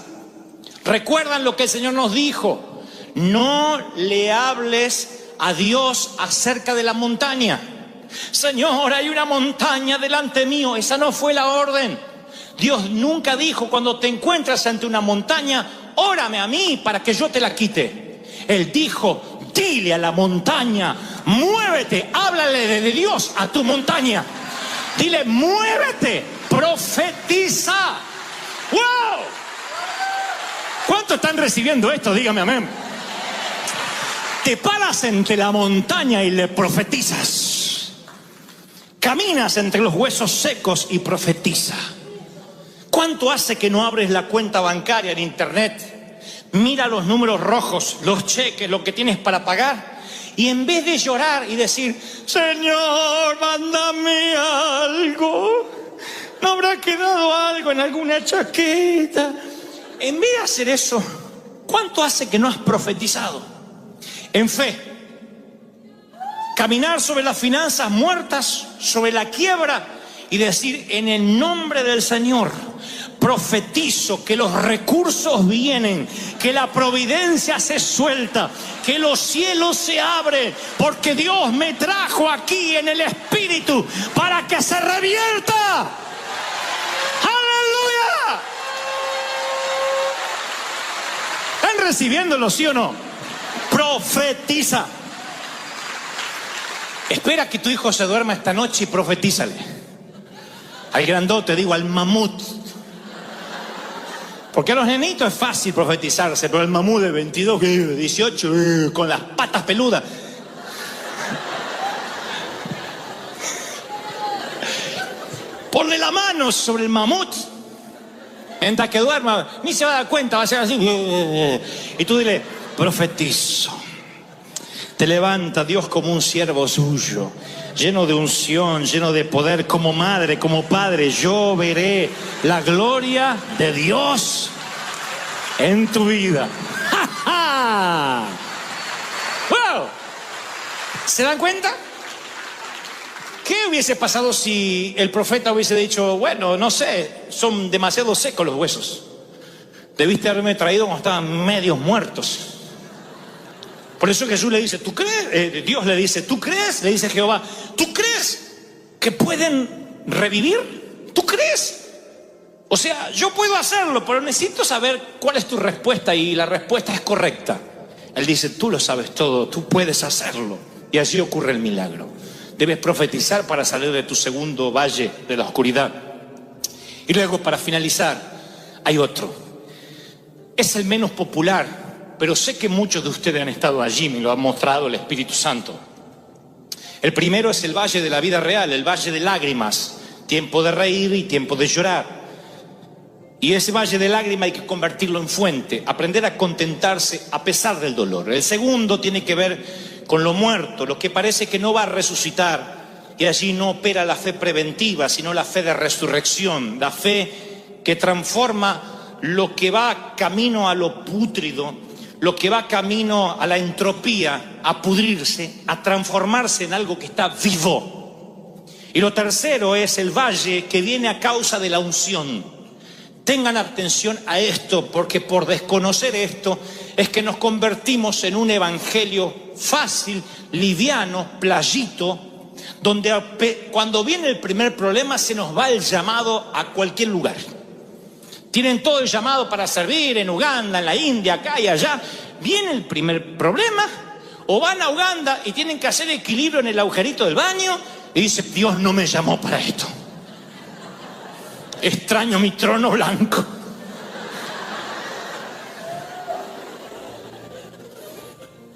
Recuerdan lo que el Señor nos dijo: no le hables a Dios acerca de la montaña. Señor, hay una montaña delante mío. Esa no fue la orden. Dios nunca dijo, cuando te encuentras ante una montaña, órame a mí para que yo te la quite. Él dijo, dile a la montaña, muévete, háblale de Dios a tu montaña. Dile, muévete, profetiza. ¡Wow! ¿Cuántos están recibiendo esto? Dígame amén. Te paras entre la montaña y le profetizas. Caminas entre los huesos secos y profetiza. ¿Cuánto hace que no abres la cuenta bancaria en internet? Mira los números rojos, los cheques, lo que tienes para pagar. Y en vez de llorar y decir, Señor, mándame algo, ¿no habrá quedado algo en alguna chaqueta? En vez de hacer eso, ¿cuánto hace que no has profetizado? En fe, caminar sobre las finanzas muertas, sobre la quiebra y decir: en el nombre del Señor profetizo que los recursos vienen, que la providencia se suelta, que los cielos se abren, porque Dios me trajo aquí en el Espíritu para que se revierta. ¡Aleluya! ¿Están recibiéndolo, sí o no? Profetiza. Espera que tu hijo se duerma esta noche y profetízale. Al grandote, digo, al mamut. Porque a los nenitos es fácil profetizarse, pero el mamut de 22, 18, con las patas peludas. Ponle la mano sobre el mamut. Mientras que duerma, ni se va a dar cuenta, va a ser así. Y tú dile: profetizo. Te levanta Dios como un siervo suyo, lleno de unción, lleno de poder, como madre, como padre. Yo veré la gloria de Dios en tu vida. ¡Ja, ja! ¡Wow! ¿Se dan cuenta? ¿Qué hubiese pasado si el profeta hubiese dicho: bueno, no sé, son demasiado secos los huesos, debiste haberme traído cuando estaban medios muertos? Por eso Jesús le dice: ¿tú crees? Dios le dice: ¿tú crees? Le dice Jehová: ¿tú crees que pueden revivir? ¿Tú crees? O sea, yo puedo hacerlo, pero necesito saber cuál es tu respuesta, y la respuesta es correcta. Él dice: tú lo sabes todo, tú puedes hacerlo. Y así ocurre el milagro. Debes profetizar para salir de tu segundo valle de la oscuridad. Y luego, para finalizar, hay otro. Es el menos popular, pero sé que muchos de ustedes han estado allí, me lo ha mostrado el Espíritu Santo. El primero es el valle de la vida real, el valle de lágrimas, tiempo de reír y tiempo de llorar. Y ese valle de lágrimas hay que convertirlo en fuente, aprender a contentarse a pesar del dolor. El segundo tiene que ver con lo muerto, lo que parece que no va a resucitar, y allí no opera la fe preventiva, sino la fe de resurrección, la fe que transforma lo que va camino a lo pútrido, lo que va camino a la entropía, a pudrirse, a transformarse en algo que está vivo. Y lo tercero es el valle que viene a causa de la unción. Tengan atención a esto, porque por desconocer esto es que nos convertimos en un evangelio fácil, liviano, playito, donde cuando viene el primer problema se nos va el llamado a cualquier lugar. Tienen todo el llamado para servir en Uganda, en la India, acá y allá. Viene el primer problema, o van a Uganda y tienen que hacer equilibrio en el agujerito del baño y dicen: Dios no me llamó para esto. Extraño mi trono blanco.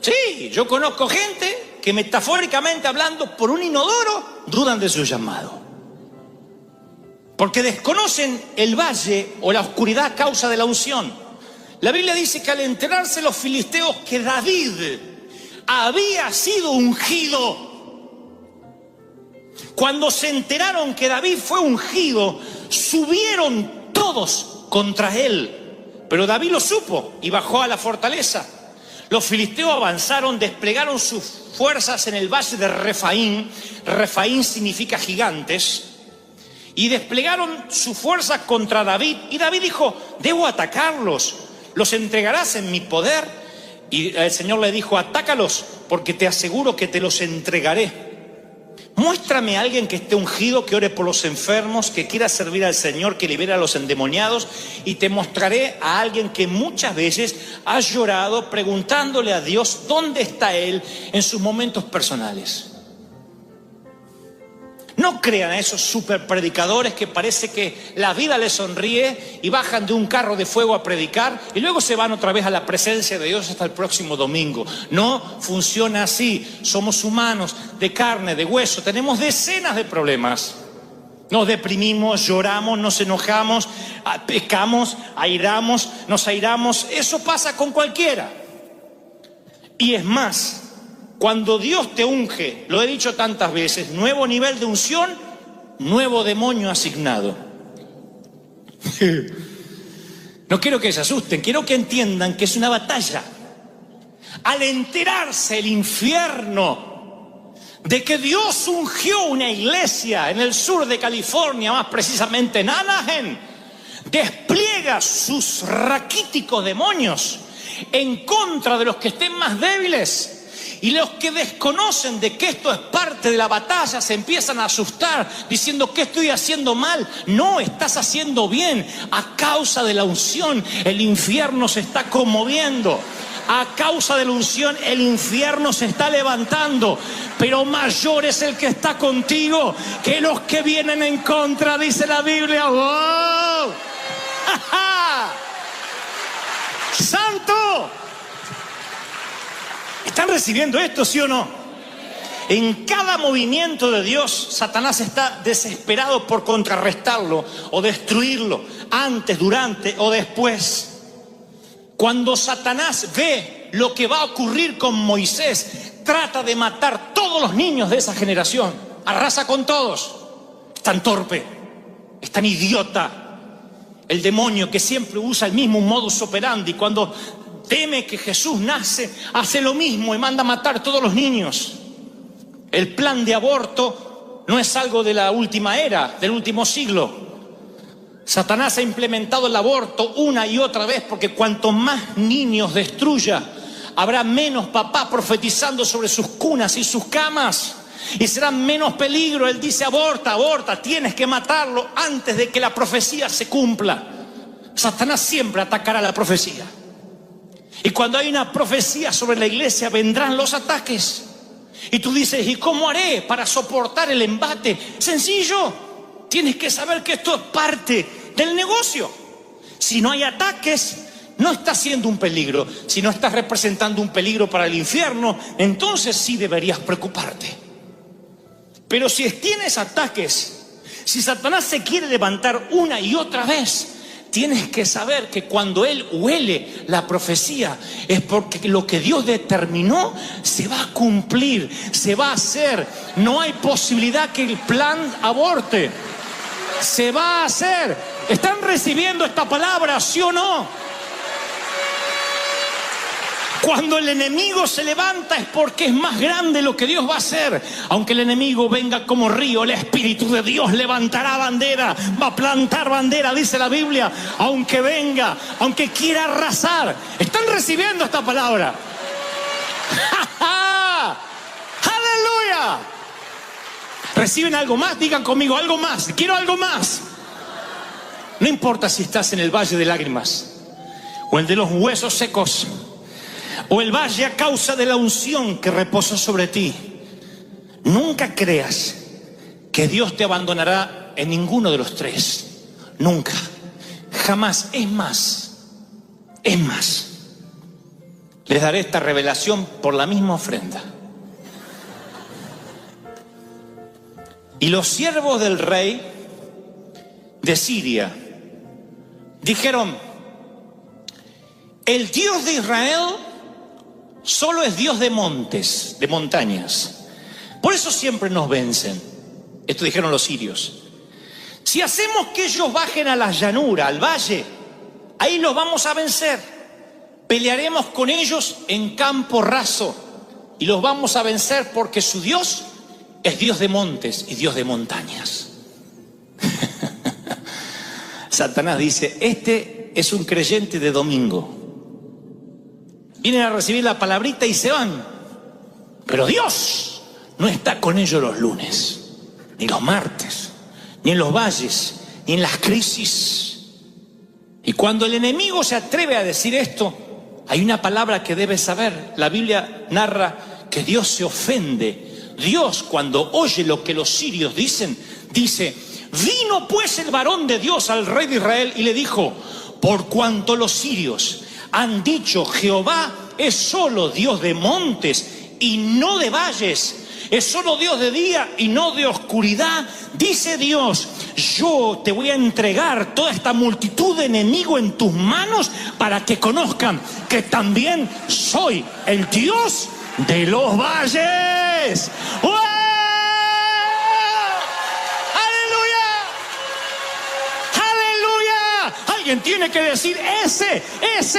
Sí, yo conozco gente que, metafóricamente hablando, por un inodoro dudan de su llamado. Porque desconocen el valle o la oscuridad a causa de la unción. La Biblia dice que al enterarse los filisteos que David había sido ungido, cuando se enteraron que David fue ungido, subieron todos contra él. Pero David lo supo y bajó a la fortaleza. Los filisteos avanzaron, desplegaron sus fuerzas en el valle de Refaín. Refaín significa gigantes. Y desplegaron sus fuerzas contra David. Y David dijo: debo atacarlos, los entregarás en mi poder. Y el Señor le dijo: atácalos, porque te aseguro que te los entregaré. Muéstrame a alguien que esté ungido, que ore por los enfermos, que quiera servir al Señor, que libere a los endemoniados, y te mostraré a alguien que muchas veces ha llorado preguntándole a Dios dónde está Él en sus momentos personales. No crean a esos super predicadores que parece que la vida les sonríe y bajan de un carro de fuego a predicar y luego se van otra vez a la presencia de Dios hasta el próximo domingo. No funciona así. Somos humanos, de carne, de hueso. Tenemos decenas de problemas. Nos deprimimos, lloramos, nos enojamos, pecamos, nos airamos. Eso pasa con cualquiera. Y es más, cuando Dios te unge, lo he dicho tantas veces, nuevo nivel de unción, nuevo demonio asignado. No quiero que se asusten, quiero que entiendan que es una batalla. Al enterarse el infierno de que Dios ungió una iglesia en el sur de California, más precisamente en Anaheim, despliega sus raquíticos demonios en contra de los que estén más débiles. Y los que desconocen de que esto es parte de la batalla se empiezan a asustar diciendo: ¿qué estoy haciendo mal? No, estás haciendo bien. A causa de la unción el infierno se está conmoviendo. A causa de la unción el infierno se está levantando. Pero mayor es el que está contigo que los que vienen en contra, dice la Biblia. ¡Wow! ¡Ja, ja! ¡Santo! ¿Están recibiendo esto, sí o no? En cada movimiento de Dios, Satanás está desesperado por contrarrestarlo o destruirlo, antes, durante o después. Cuando Satanás ve lo que va a ocurrir con Moisés, trata de matar todos los niños de esa generación. Arrasa con todos. Es tan torpe, es tan idiota. El demonio que siempre usa el mismo modus operandi, cuando teme que Jesús nace, hace lo mismo y manda a matar todos los niños. El plan de aborto no es algo de la última era, del último siglo. Satanás ha implementado el aborto una y otra vez porque cuanto más niños destruya, habrá menos papás profetizando sobre sus cunas y sus camas. Y será menos peligro. Él dice: aborta, aborta, tienes que matarlo antes de que la profecía se cumpla. Satanás siempre atacará la profecía. Y cuando hay una profecía sobre la iglesia, vendrán los ataques. Y tú dices: ¿y cómo haré para soportar el embate? Sencillo, tienes que saber que esto es parte del negocio. Si no hay ataques, no estás siendo un peligro. Si no estás representando un peligro para el infierno, entonces sí deberías preocuparte. Pero si tienes ataques, si Satanás se quiere levantar una y otra vez, tienes que saber que cuando él huele la profecía es porque lo que Dios determinó se va a cumplir, se va a hacer. No hay posibilidad que el plan aborte. Se va a hacer. ¿Están recibiendo esta palabra, sí o no? Cuando el enemigo se levanta es porque es más grande lo que Dios va a hacer. Aunque el enemigo venga como río, el Espíritu de Dios levantará bandera, va a plantar bandera, dice la Biblia. Aunque venga, aunque quiera arrasar. ¿Están recibiendo esta palabra? ¡Ja, ja! ¡Aleluya! ¿Reciben algo más? Digan conmigo: algo más, quiero algo más. No importa si estás en el valle de lágrimas o el de los huesos secos, o el valle a causa de la unción que reposa sobre ti. Nunca creas que Dios te abandonará en ninguno de los tres. Nunca, jamás. Es más, les daré esta revelación por la misma ofrenda. Y los siervos del rey de Siria dijeron: el Dios de Israel solo es Dios de montes, de montañas. Por eso siempre nos vencen. Esto dijeron los sirios. Si hacemos que ellos bajen a la llanura, al valle, ahí los vamos a vencer. Pelearemos con ellos en campo raso y los vamos a vencer porque su Dios es Dios de montes y Dios de montañas. Satanás dice: este es un creyente de domingo. Vienen a recibir la palabrita y se van. Pero Dios no está con ellos los lunes, ni los martes, ni en los valles, ni en las crisis. Y cuando el enemigo se atreve a decir esto, hay una palabra que debes saber. La Biblia narra que Dios se ofende. Dios, cuando oye lo que los sirios dicen, dice: vino pues el varón de Dios al rey de Israel y le dijo: por cuanto los sirios han dicho Jehová es solo Dios de montes y no de valles, es solo Dios de día y no de oscuridad, dice Dios: yo te voy a entregar toda esta multitud de enemigos en tus manos para que conozcan que también soy el Dios de los valles. ¡Oh! alguien tiene que decir, ese es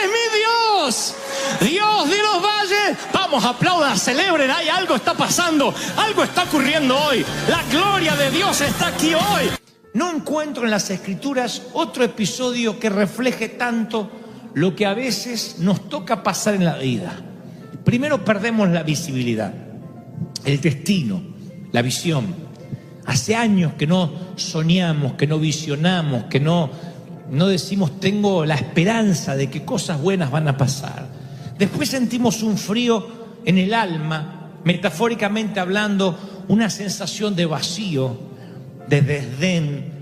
mi Dios. Dios de los valles. Vamos, aplaudan, celebren, algo está pasando, algo está ocurriendo hoy. La gloria de Dios está aquí hoy. No encuentro en las Escrituras otro episodio que refleje tanto lo que a veces nos toca pasar en la vida. Primero perdemos la visibilidad, el destino, la visión. Hace años que no soñamos, que no visionamos, que no decimos tengo la esperanza de que cosas buenas van a pasar. Después sentimos un frío en el alma, metafóricamente hablando, una sensación de vacío, de desdén,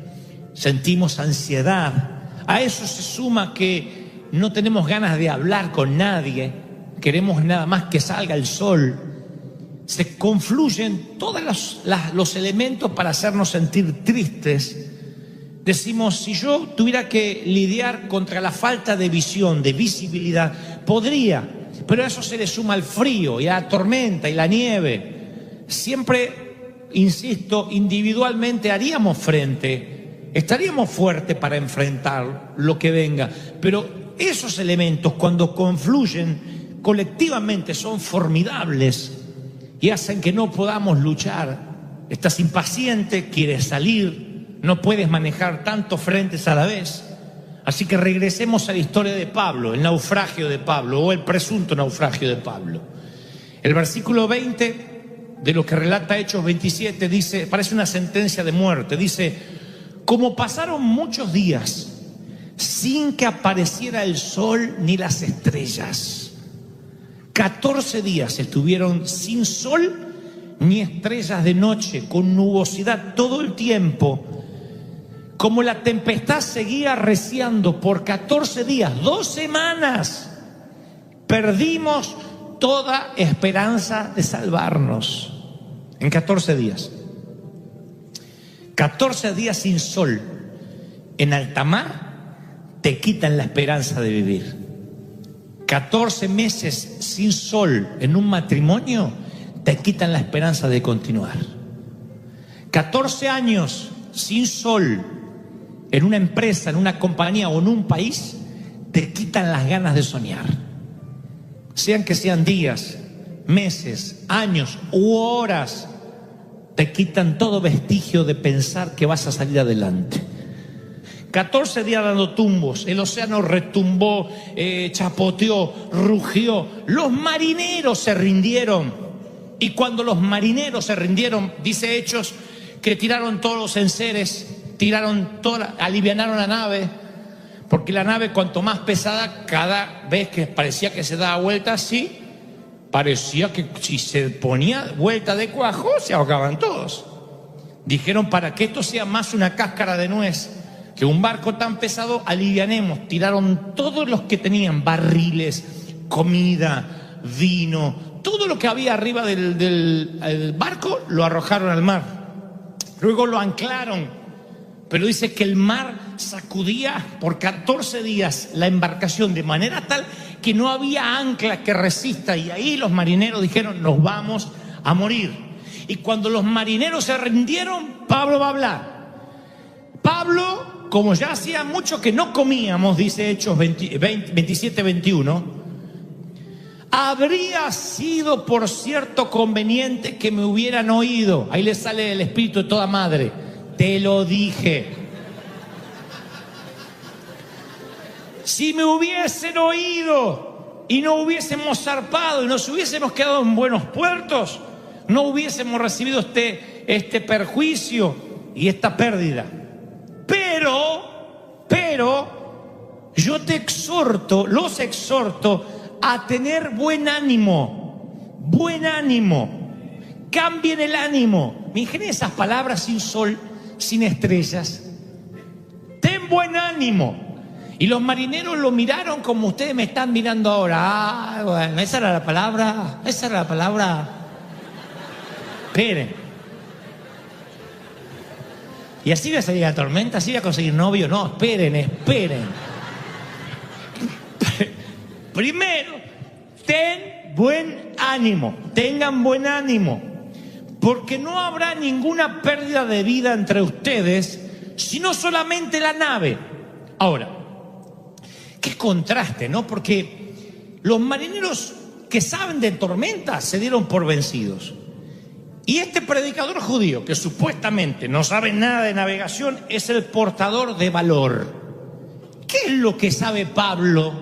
sentimos ansiedad. A eso se suma que no tenemos ganas de hablar con nadie, queremos nada más que salga el sol. Se confluyen todos los elementos para hacernos sentir tristes. Decimos, si yo tuviera que lidiar contra la falta de visión, de visibilidad, podría, pero a eso se le suma el frío y la tormenta y la nieve. Siempre, insisto, individualmente haríamos frente, estaríamos fuertes para enfrentar lo que venga, pero esos elementos cuando confluyen colectivamente son formidables y hacen que no podamos luchar. Estás impaciente, quieres salir, no puedes manejar tantos frentes a la vez. Así que regresemos a la historia de Pablo, el naufragio de Pablo o el presunto naufragio de Pablo. El versículo 20 de lo que relata Hechos 27 dice, parece una sentencia de muerte, dice, como pasaron muchos días sin que apareciera el sol ni las estrellas. 14 días estuvieron sin sol ni estrellas de noche, con nubosidad todo el tiempo. Como la tempestad seguía arreciando por 14 días, 2 semanas, perdimos toda esperanza de salvarnos. En 14 días. 14 días sin sol en alta mar te quitan la esperanza de vivir. 14 meses sin sol en un matrimonio te quitan la esperanza de continuar. 14 años sin sol en una empresa, en una compañía o en un país te quitan las ganas de soñar. Sean que sean días, meses, años u horas, te quitan todo vestigio de pensar que vas a salir adelante. 14 días dando tumbos, el océano retumbó, chapoteó, rugió. Los marineros se rindieron. Y cuando los marineros se rindieron, dice Hechos, que tiraron todos los enseres, alivianaron la nave, porque la nave cuanto más pesada, cada vez que parecía que se daba vuelta así, parecía que si se ponía vuelta de cuajo, se ahogaban todos. Dijeron, para que esto sea más una cáscara de nuez que un barco tan pesado, alivianemos. Tiraron todos los que tenían barriles, comida, vino, todo lo que había arriba del barco, lo arrojaron al mar. Luego lo anclaron, pero dice que el mar sacudía por 14 días la embarcación de manera tal que no había ancla que resista, y ahí los marineros dijeron, nos vamos a morir. Y cuando los marineros se rindieron, Pablo va a hablar. Pablo, como ya hacía mucho que no comíamos, dice Hechos 27-21, habría sido por cierto conveniente que me hubieran oído. Ahí le sale el espíritu de toda madre. Te lo dije. Si me hubiesen oído y no hubiésemos zarpado y nos hubiésemos quedado en buenos puertos, no hubiésemos recibido este perjuicio y esta pérdida. Pero yo los exhorto a tener buen ánimo, cambien el ánimo. Me ingenié esas palabras: sin sol, sin estrellas. Ten buen ánimo. Y los marineros lo miraron como ustedes me están mirando ahora. Ah, bueno, esa era la palabra. Esperen. Y así va a salir la tormenta, así va a conseguir novio. No, esperen. Primero, ten buen ánimo, tengan buen ánimo, porque no habrá ninguna pérdida de vida entre ustedes sino solamente la nave. Ahora, qué contraste, ¿no? Porque los marineros que saben de tormentas se dieron por vencidos. Y este predicador judío, que supuestamente no sabe nada de navegación, es el portador de valor. ¿Qué es lo que sabe Pablo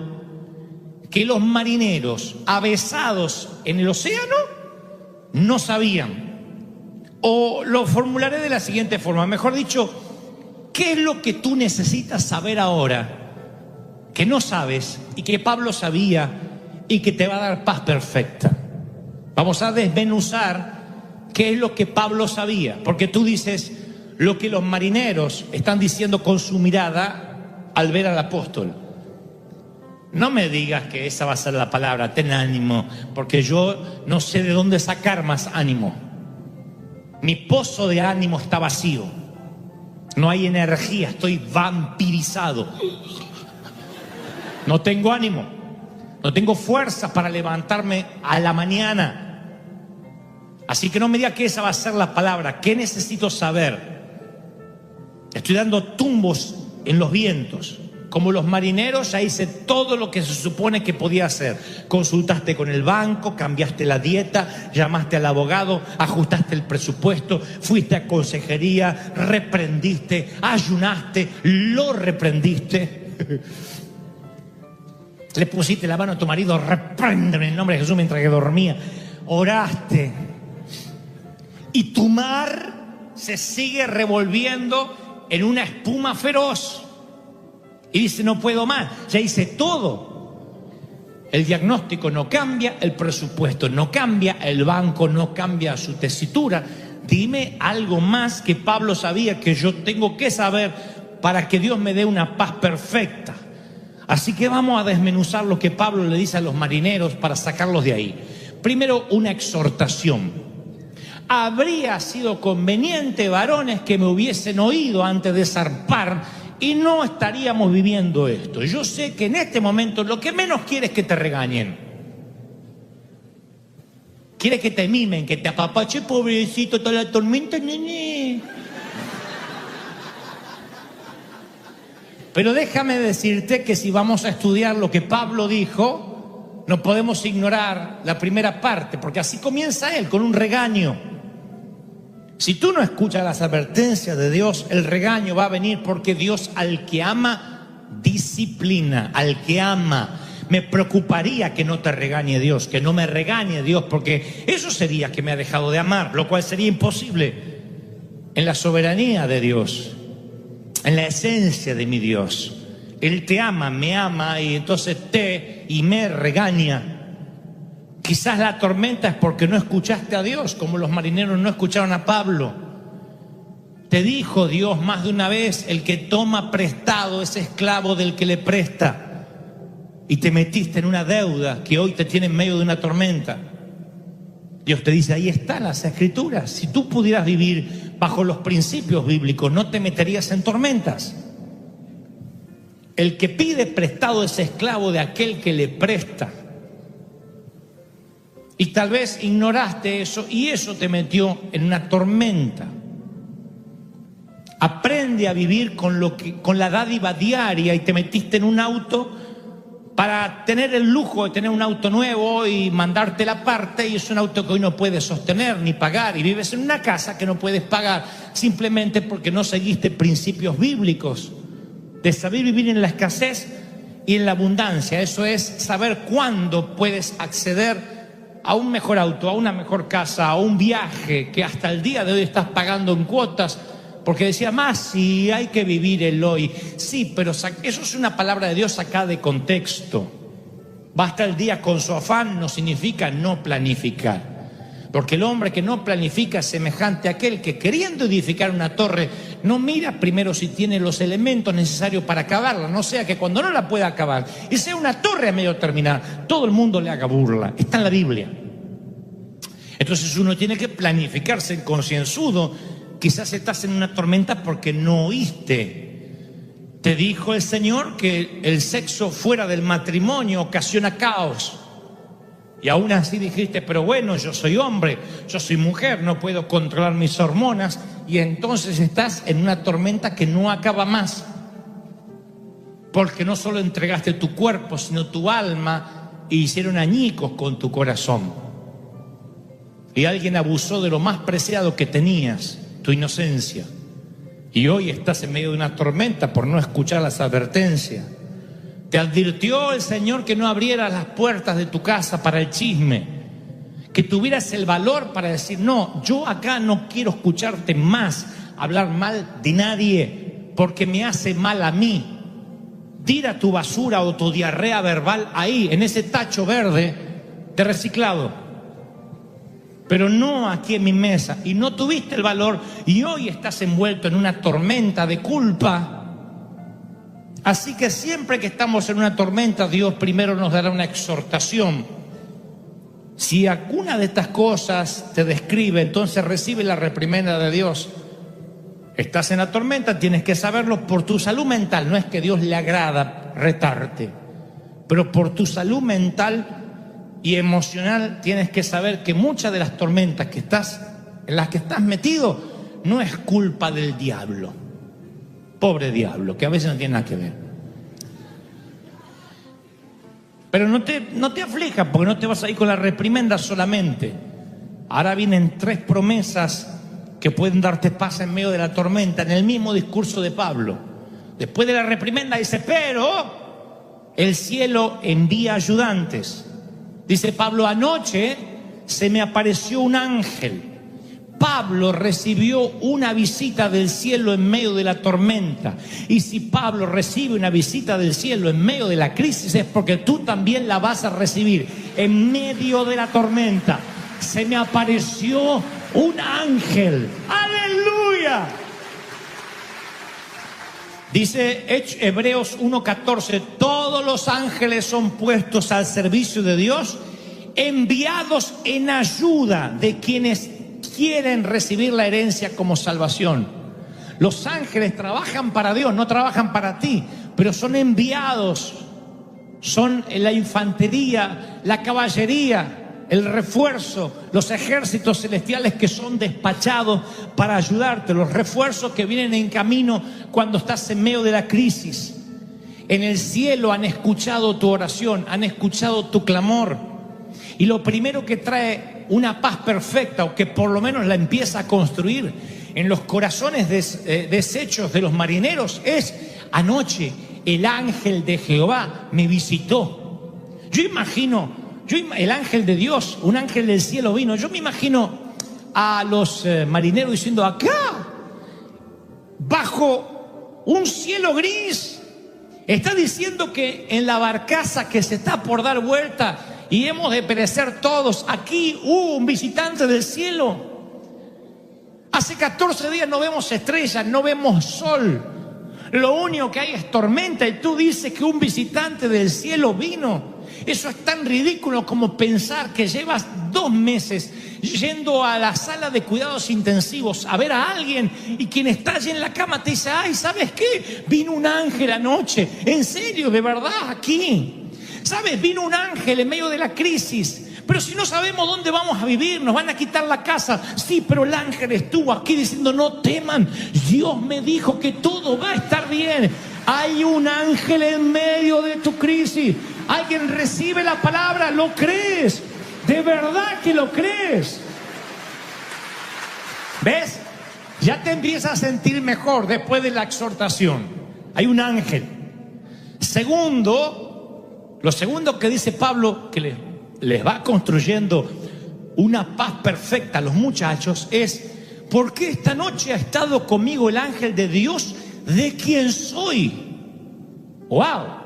que los marineros avesados en el océano no sabían? O lo formularé de la siguiente forma, mejor dicho, ¿qué es lo que tú necesitas saber ahora que no sabes y que Pablo sabía y que te va a dar paz perfecta? Vamos a desmenuzar qué es lo que Pablo sabía, porque tú dices lo que los marineros están diciendo con su mirada al ver al apóstol. No me digas que esa va a ser la palabra, ten ánimo, porque yo no sé de dónde sacar más ánimo. Mi pozo de ánimo está vacío, no hay energía, estoy vampirizado. No tengo ánimo, no tengo fuerzas para levantarme a la mañana. Así que no me diga que esa va a ser la palabra. ¿Qué necesito saber? Estoy dando tumbos en los vientos. Como los marineros, ya hice todo lo que se supone que podía hacer. Consultaste con el banco, cambiaste la dieta, llamaste al abogado, ajustaste el presupuesto, fuiste a consejería, reprendiste, ayunaste, lo reprendiste. Le pusiste la mano a tu marido, repréndeme en el nombre de Jesús mientras que dormía. Oraste. Y tu mar se sigue revolviendo en una espuma feroz. Y dice, no puedo más, ya hice todo. El diagnóstico no cambia, el presupuesto no cambia, el banco no cambia su tesitura. Dime algo más que Pablo sabía que yo tengo que saber para que Dios me dé una paz perfecta. Así que vamos a desmenuzar lo que Pablo le dice a los marineros para sacarlos de ahí. Primero, una exhortación. Habría sido conveniente, varones, que me hubiesen oído antes de zarpar y no estaríamos viviendo esto. Yo sé que en este momento lo que menos quieres es que te regañen. Quieres que te mimen, que te apapache, pobrecito, toda la tormenta, nene. Pero déjame decirte que si vamos a estudiar lo que Pablo dijo, no podemos ignorar la primera parte, porque así comienza él, con un regaño. Si tú no escuchas las advertencias de Dios, el regaño va a venir, porque Dios al que ama disciplina, al que ama. Me preocuparía que no te regañe Dios, que no me regañe Dios, porque eso sería que me ha dejado de amar, lo cual sería imposible en la soberanía de Dios, en la esencia de mi Dios. Él te ama, me ama, y entonces me regaña. Quizás la tormenta es porque no escuchaste a Dios, como los marineros no escucharon a Pablo. Te dijo Dios más de una vez, el que toma prestado es esclavo del que le presta. Y te metiste en una deuda que hoy te tiene en medio de una tormenta. Dios te dice, ahí están las escrituras. Si tú pudieras vivir bajo los principios bíblicos, no te meterías en tormentas. El que pide prestado es esclavo de aquel que le presta. Y tal vez ignoraste eso y eso te metió en una tormenta. Aprende a vivir con la dádiva diaria, y te metiste en un auto para tener el lujo de tener un auto nuevo y mandarte la parte, y es un auto que hoy no puedes sostener ni pagar, y vives en una casa que no puedes pagar simplemente porque no seguiste principios bíblicos de saber vivir en la escasez y en la abundancia. Eso es saber cuándo puedes acceder a un mejor auto, a una mejor casa, a un viaje que hasta el día de hoy estás pagando en cuotas, porque decía, más si hay que vivir el hoy. Sí, pero eso es una palabra de Dios sacada de contexto. Basta el día con su afán no significa no planificar. Porque el hombre que no planifica es semejante a aquel que, queriendo edificar una torre, no mira primero si tiene los elementos necesarios para acabarla, no sea que cuando no la pueda acabar y sea una torre a medio terminar, todo el mundo le haga burla. Está en la Biblia. Entonces uno tiene que planificarse concienzudo. Quizás estás en una tormenta porque no oíste. Te dijo el Señor que el sexo fuera del matrimonio ocasiona caos. Y aún así dijiste, pero bueno, yo soy hombre, yo soy mujer, no puedo controlar mis hormonas. Y entonces estás en una tormenta que no acaba más. Porque no solo entregaste tu cuerpo, sino tu alma, e hicieron añicos con tu corazón. Y alguien abusó de lo más preciado que tenías, tu inocencia. Y hoy estás en medio de una tormenta por no escuchar las advertencias. Te advirtió el Señor que no abrieras las puertas de tu casa para el chisme, que tuvieras el valor para decir, no, yo acá no quiero escucharte más hablar mal de nadie porque me hace mal a mí. Tira tu basura o tu diarrea verbal ahí, en ese tacho verde de reciclado, pero no aquí en mi mesa. Y no tuviste el valor y hoy estás envuelto en una tormenta de culpa. Así que siempre que estamos en una tormenta, Dios primero nos dará una exhortación. Si alguna de estas cosas te describe, entonces recibe la reprimenda de Dios. Estás en la tormenta, tienes que saberlo por tu salud mental. No es que Dios le agrada retarte, pero por tu salud mental y emocional tienes que saber que muchas de las tormentas en las que estás metido no es culpa del diablo. Pobre diablo, que a veces no tiene nada que ver. Pero no te aflijas, porque no te vas a ir con la reprimenda solamente. Ahora vienen 3 promesas que pueden darte paz en medio de la tormenta, en el mismo discurso de Pablo. Después de la reprimenda dice, pero el cielo envía ayudantes. Dice Pablo, anoche se me apareció un ángel. Pablo recibió una visita del cielo en medio de la tormenta. Y si Pablo recibe una visita del cielo en medio de la crisis, es porque tú también la vas a recibir en medio de la tormenta. Se me apareció un ángel. ¡Aleluya! Dice Hebreos 1:14, todos los ángeles son puestos al servicio de Dios, enviados en ayuda de quienes quieren recibir la herencia como salvación. Los ángeles trabajan para Dios, no trabajan para ti, pero son enviados, son la infantería, la caballería, el refuerzo, los ejércitos celestiales que son despachados para ayudarte, los refuerzos que vienen en camino cuando estás en medio de la crisis. En el cielo han escuchado tu oración, han escuchado tu clamor, y lo primero que trae una paz perfecta, o que por lo menos la empieza a construir en los corazones deshechos de los marineros, es: anoche el ángel de Jehová me visitó. Yo imagino, el ángel de Dios, un ángel del cielo vino. Yo me imagino a los marineros diciendo: acá, bajo un cielo gris, está diciendo que en la barcaza que se está por dar vuelta y hemos de perecer todos, aquí hubo un visitante del cielo. Hace 14 días no vemos estrellas, no vemos sol, lo único que hay es tormenta, y tú dices que un visitante del cielo vino. Eso es tan ridículo como pensar que llevas 2 meses yendo a la sala de cuidados intensivos a ver a alguien, y quien está allí en la cama te dice: ay, ¿sabes qué? Vino un ángel anoche. En serio, de verdad, aquí. ¿Sabes? Vino un ángel en medio de la crisis. Pero si no sabemos dónde vamos a vivir, nos van a quitar la casa. Sí, pero el ángel estuvo aquí diciendo: no teman, Dios me dijo que todo va a estar bien. Hay un ángel en medio de tu crisis. Alguien recibe la palabra, ¿lo crees? ¿De verdad que lo crees? ¿Ves? Ya te empiezas a sentir mejor después de la exhortación. Hay un ángel. Lo segundo que dice Pablo, que les va construyendo una paz perfecta a los muchachos, es: ¿por qué esta noche ha estado conmigo el ángel de Dios, de quien soy? ¡Wow!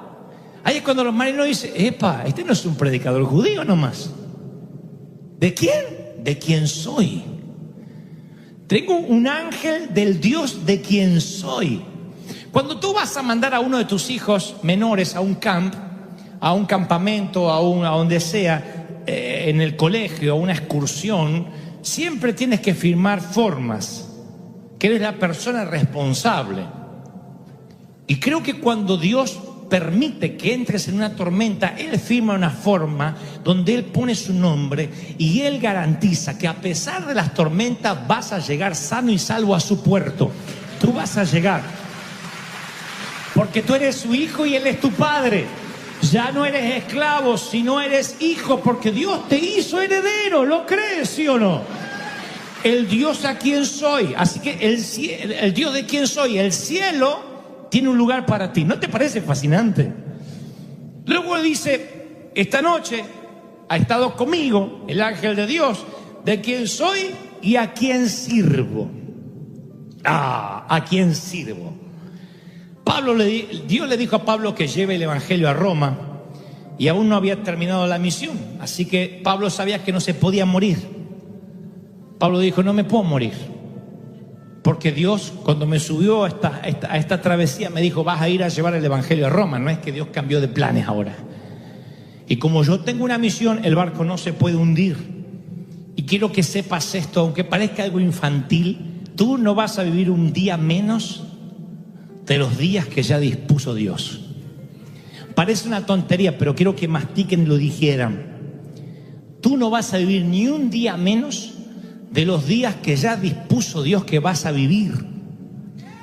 Ahí es cuando los marineros dicen: epa, este no es un predicador judío nomás. ¿De quién? De quien soy. Tengo un ángel del Dios de quien soy. Cuando tú vas a mandar a uno de tus hijos menores a un campamento, a donde sea, en el colegio, a una excursión, siempre tienes que firmar formas, que eres la persona responsable. Y creo que cuando Dios permite que entres en una tormenta, Él firma una forma donde Él pone su nombre y Él garantiza que a pesar de las tormentas vas a llegar sano y salvo a su puerto. Tú vas a llegar. Porque tú eres su hijo y Él es tu padre. Ya no eres esclavo, sino eres hijo, porque Dios te hizo heredero. ¿Lo crees, sí o no? El Dios a quien soy. Así que el Dios de quien soy, el cielo, tiene un lugar para ti. ¿No te parece fascinante? Luego dice, esta noche ha estado conmigo el ángel de Dios, de quien soy y a quien sirvo. ¿A quién sirvo? Dios le dijo a Pablo que lleve el evangelio a Roma y aún no había terminado la misión. Así que Pablo sabía que no se podía morir. Pablo dijo, no me puedo morir. Porque Dios, cuando me subió a esta travesía, me dijo, vas a ir a llevar el evangelio a Roma. No es que Dios cambió de planes ahora. Y como yo tengo una misión, el barco no se puede hundir. Y quiero que sepas esto, aunque parezca algo infantil, tú no vas a vivir un día menos de los días que ya dispuso Dios. Parece una tontería, pero quiero que mastiquen y lo dijeran. Tú no vas a vivir ni un día menos de los días que ya dispuso Dios que vas a vivir.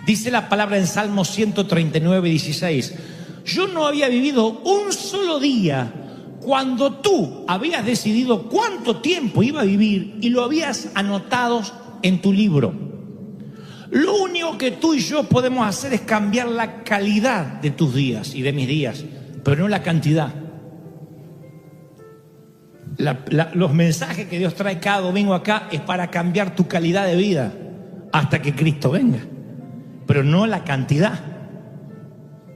Dice la palabra en Salmo 139, 16. Yo no había vivido un solo día cuando tú habías decidido cuánto tiempo iba a vivir y lo habías anotado en tu libro. Lo único que tú y yo podemos hacer es cambiar la calidad de tus días y de mis días, pero no la cantidad. Los mensajes que Dios trae cada domingo acá es para cambiar tu calidad de vida hasta que Cristo venga, pero no la cantidad.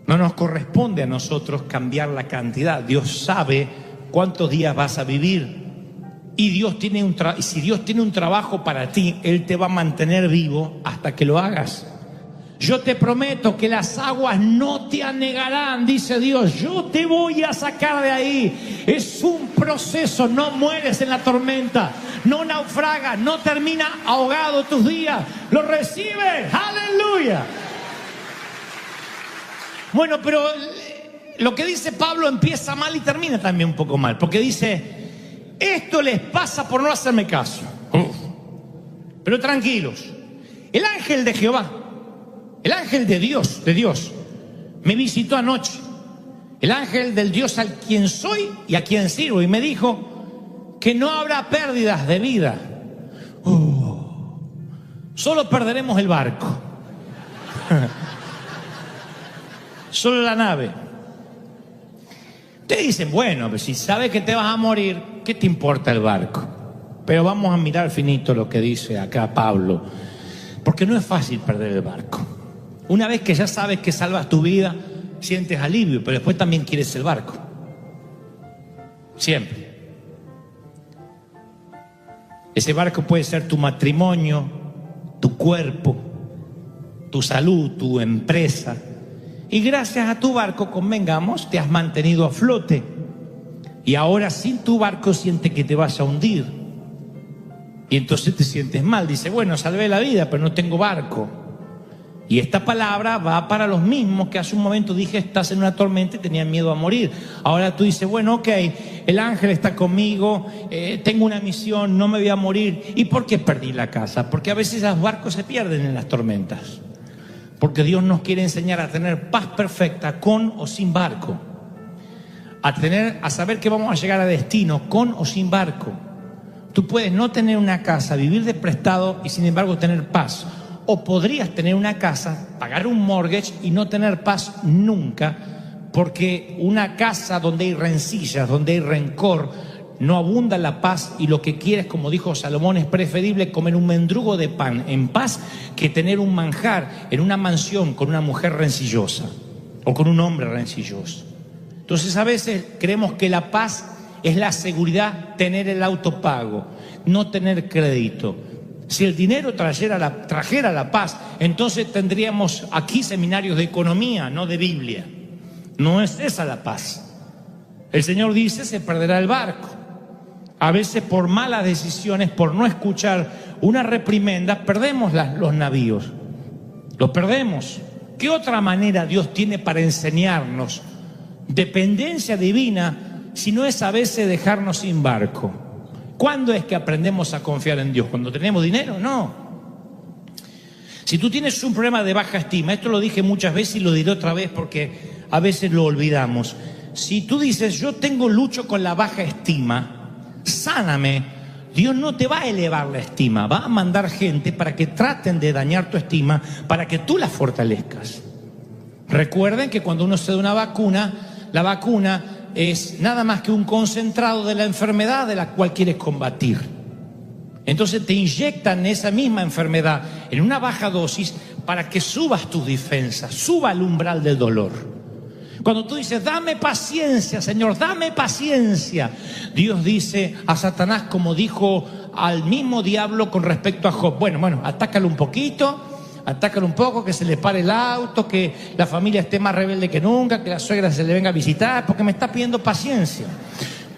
No nos corresponde a nosotros cambiar la cantidad. Dios sabe cuántos días vas a vivir. Y si Dios tiene un trabajo para ti, Él te va a mantener vivo hasta que lo hagas. Yo te prometo que las aguas no te anegarán, dice Dios. Yo te voy a sacar de ahí. Es un proceso, no mueres en la tormenta, no naufragas, no termina ahogado tus días. Lo recibes, aleluya. Bueno, pero lo que dice Pablo empieza mal y termina también un poco mal, porque dice, esto les pasa por no hacerme caso. Pero tranquilos, el ángel de Jehová, el ángel de Dios, me visitó anoche. El ángel del Dios al quien soy y a quien sirvo. Y me dijo que no habrá pérdidas de vida. Solo perderemos el barco. Solo la nave. Ustedes dicen, bueno, pues si sabes que te vas a morir, ¿qué te importa el barco? Pero vamos a mirar finito lo que dice acá Pablo, porque no es fácil perder el barco. Una vez que ya sabes que salvas tu vida, sientes alivio, pero después también quieres el barco. Siempre. Ese barco puede ser tu matrimonio, tu cuerpo, tu salud, tu empresa. Y gracias a tu barco, convengamos, te has mantenido a flote. Y ahora sin tu barco sientes que te vas a hundir. Y entonces te sientes mal. Dice, bueno, salvé la vida, pero no tengo barco. Y esta palabra va para los mismos que hace un momento dije, estás en una tormenta y tenían miedo a morir. Ahora tú dices, bueno, ok, el ángel está conmigo, tengo una misión, no me voy a morir. ¿Y por qué perdí la casa? Porque a veces los barcos se pierden en las tormentas. Porque Dios nos quiere enseñar a tener paz perfecta con o sin barco. A saber que vamos a llegar a destino con o sin barco. Tú puedes no tener una casa, vivir de prestado y sin embargo tener paz. O podrías tener una casa, pagar un mortgage y no tener paz nunca, porque una casa donde hay rencillas, donde hay rencor, no abunda la paz, y lo que quieres, como dijo Salomón, es preferible comer un mendrugo de pan en paz que tener un manjar en una mansión con una mujer rencillosa o con un hombre rencilloso. Entonces a veces creemos que la paz es la seguridad, tener el auto pago, no tener crédito. Si el dinero trajera la paz, entonces tendríamos aquí seminarios de economía, no de Biblia. No es esa la paz. El Señor dice, se perderá el barco. A veces por malas decisiones, por no escuchar una reprimenda, perdemos los navíos. Los perdemos. ¿Qué otra manera Dios tiene para enseñarnos dependencia divina, sino es a veces dejarnos sin barco. ¿Cuándo es que aprendemos a confiar en Dios? ¿Cuando tenemos dinero? No. Si tú tienes un problema de baja estima, esto lo dije muchas veces y lo diré otra vez porque a veces lo olvidamos. Si tú dices, yo lucho con la baja estima, sáname, Dios no te va a elevar la estima, va a mandar gente para que traten de dañar tu estima, para que tú la fortalezcas. Recuerden que cuando uno se da una vacuna, la vacuna es nada más que un concentrado de la enfermedad de la cual quieres combatir. Entonces te inyectan esa misma enfermedad en una baja dosis para que subas tus defensas, suba el umbral del dolor. Cuando tú dices, dame paciencia, Señor, dame paciencia, Dios dice a Satanás, como dijo al mismo diablo con respecto a Job, bueno, atácalo un poquito, atácalo un poco, que se le pare el auto, que la familia esté más rebelde que nunca, que la suegra se le venga a visitar, porque me está pidiendo paciencia.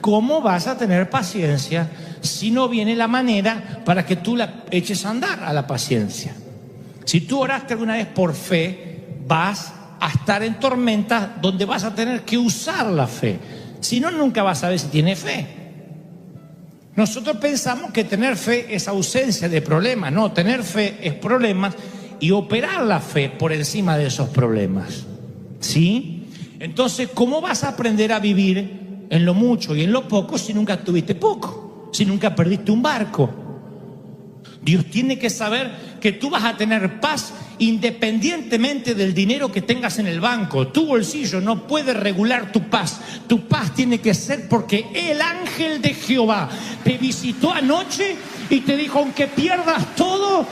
¿Cómo vas a tener paciencia si no viene la manera para que tú la eches a andar a la paciencia? Si tú oraste alguna vez por fe, vas a estar en tormentas donde vas a tener que usar la fe. Si no, nunca vas a saber si tienes fe. Nosotros pensamos que tener fe es ausencia de problemas. No, tener fe es problemas y operar la fe por encima de esos problemas. ¿Sí? Entonces, ¿cómo vas a aprender a vivir en lo mucho y en lo poco si nunca tuviste poco? Si nunca perdiste un barco. Dios tiene que saber que tú vas a tener paz independientemente del dinero que tengas en el banco. Tu bolsillo no puede regular tu paz. Tu paz tiene que ser porque el ángel de Jehová te visitó anoche y te dijo, aunque pierdas todo,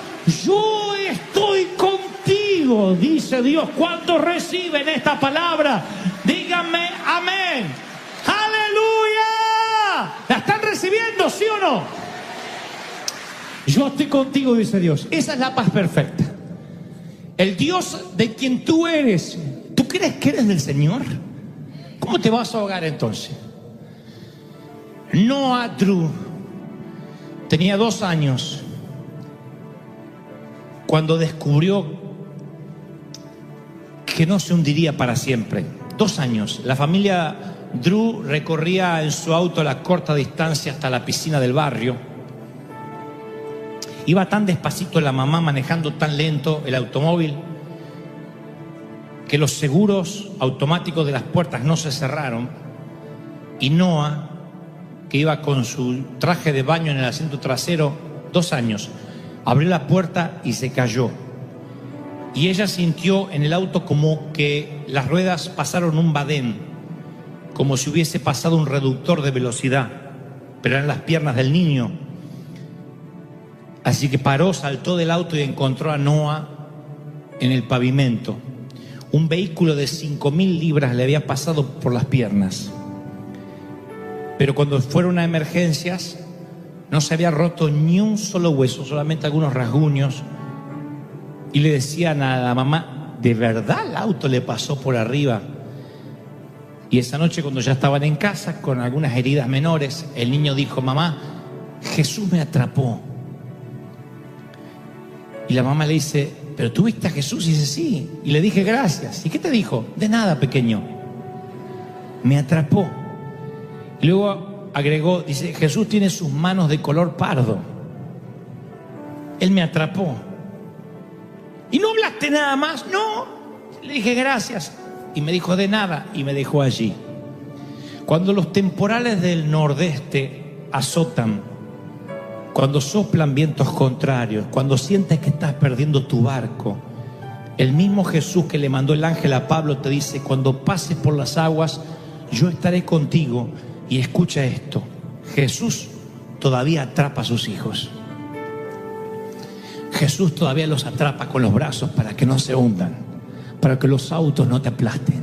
yo estoy contigo, dice Dios. ¿Cuántos reciben esta palabra? Díganme amén. ¡Aleluya! ¿La están recibiendo, sí o no? Yo estoy contigo, dice Dios. Esa es la paz perfecta. El Dios de quien tú eres, ¿tú crees que eres del Señor? ¿Cómo te vas a ahogar entonces? Noah Drew tenía 2 años cuando descubrió que no se hundiría para siempre. 2 años. La familia Drew recorría en su auto la corta distancia hasta la piscina del barrio. Iba tan despacito la mamá, manejando tan lento el automóvil, que los seguros automáticos de las puertas no se cerraron. Y Noah, que iba con su traje de baño en el asiento trasero, 2 años, abrió la puerta y se cayó. Y ella sintió en el auto como que las ruedas pasaron un badén, como si hubiese pasado un reductor de velocidad, pero eran las piernas del niño. Así que paró, saltó del auto y encontró a Noah en el pavimento. Un vehículo de 5.000 libras le había pasado por las piernas. Pero cuando fueron a emergencias, no se había roto ni un solo hueso, solamente algunos rasguños. Y le decían a la mamá, ¿de verdad el auto le pasó por arriba? Y esa noche, cuando ya estaban en casa con algunas heridas menores, el niño dijo, mamá, Jesús me atrapó. Y la mamá le dice, ¿pero tú viste a Jesús? Y dice, sí. Y le dije, gracias. ¿Y qué te dijo? De nada, pequeño. Me atrapó. Y luego agregó, dice, Jesús tiene sus manos de color pardo. Él me atrapó. ¿Y no hablaste nada más? No. Le dije, gracias. Y me dijo, de nada. Y me dejó allí. Cuando los temporales del nordeste azotan, cuando soplan vientos contrarios, cuando sientes que estás perdiendo tu barco, el mismo Jesús que le mandó el ángel a Pablo te dice, cuando pases por las aguas, yo estaré contigo. Y escucha esto, Jesús todavía atrapa a sus hijos. Jesús todavía los atrapa con los brazos para que no se hundan, para que los autos no te aplasten,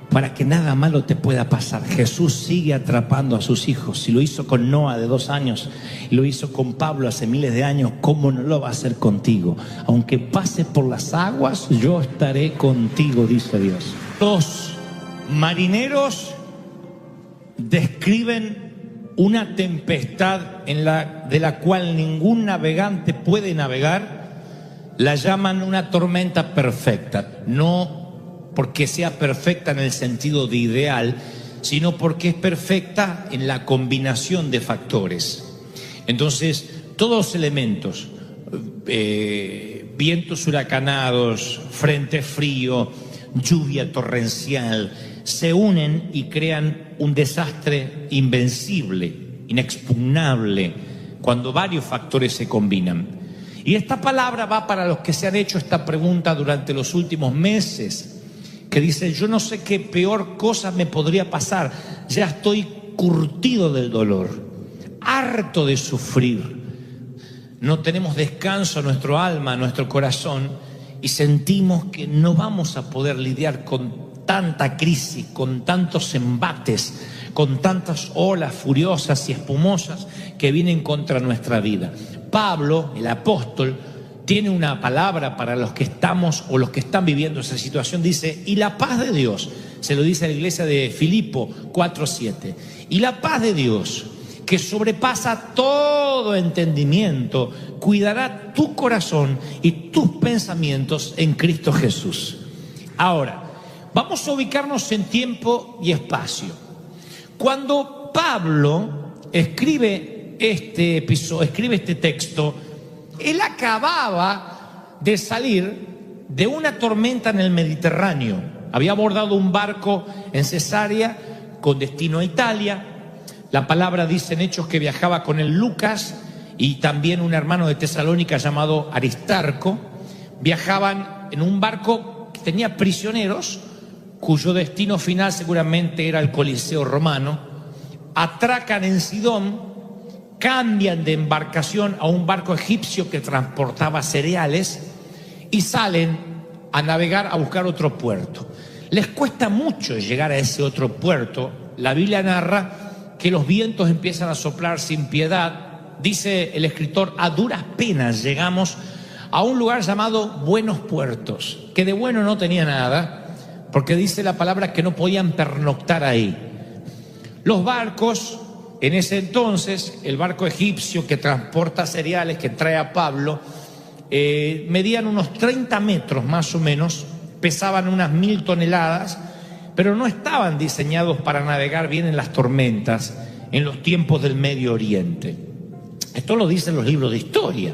para que nada malo te pueda pasar. Jesús sigue atrapando a sus hijos. Si lo hizo con Noah de 2 años y lo hizo con Pablo hace miles de años, ¿cómo no lo va a hacer contigo? Aunque pases por las aguas, yo estaré contigo, dice Dios. Los marineros describen una tempestad de la cual ningún navegante puede navegar. La llaman una tormenta perfecta. No porque sea perfecta en el sentido de ideal, sino porque es perfecta en la combinación de factores. Entonces, todos los elementos, vientos huracanados, frente frío, lluvia torrencial, se unen y crean un desastre invencible, inexpugnable, cuando varios factores se combinan. Y esta palabra va para los que se han hecho esta pregunta durante los últimos meses, que dicen: yo no sé qué peor cosa me podría pasar, ya estoy curtido del dolor, harto de sufrir, no tenemos descanso en nuestro alma, en nuestro corazón, y sentimos que no vamos a poder lidiar con tanta crisis, con tantos embates, con tantas olas furiosas y espumosas que vienen contra nuestra vida. Pablo, el apóstol, tiene una palabra para los que estamos o los que están viviendo esa situación. Dice: y la paz de Dios, se lo dice a la iglesia de Filipo 4:7, y la paz de Dios, que sobrepasa todo entendimiento, cuidará tu corazón y tus pensamientos en Cristo Jesús. Ahora, vamos a ubicarnos en tiempo y espacio. Cuando Pablo escribe este texto, él acababa de salir de una tormenta en el Mediterráneo. Había abordado un barco en Cesarea con destino a Italia. La palabra dice en Hechos que viajaba con él Lucas y también un hermano de Tesalónica llamado Aristarco. Viajaban en un barco que tenía prisioneros, cuyo destino final seguramente era el Coliseo romano. Atracan en Sidón, cambian de embarcación a un barco egipcio que transportaba cereales y salen a navegar a buscar otro puerto. Les cuesta mucho llegar a ese otro puerto. La Biblia narra que los vientos empiezan a soplar sin piedad. Dice el escritor: a duras penas llegamos a un lugar llamado Buenos Puertos, que de bueno no tenía nada, porque dice la palabra que no podían pernoctar ahí. Los barcos, en ese entonces, el barco egipcio que transporta cereales, que trae a Pablo, medían unos 30 metros más o menos, pesaban unas 1000 toneladas, pero no estaban diseñados para navegar bien en las tormentas en los tiempos del Medio Oriente. Esto lo dicen los libros de historia.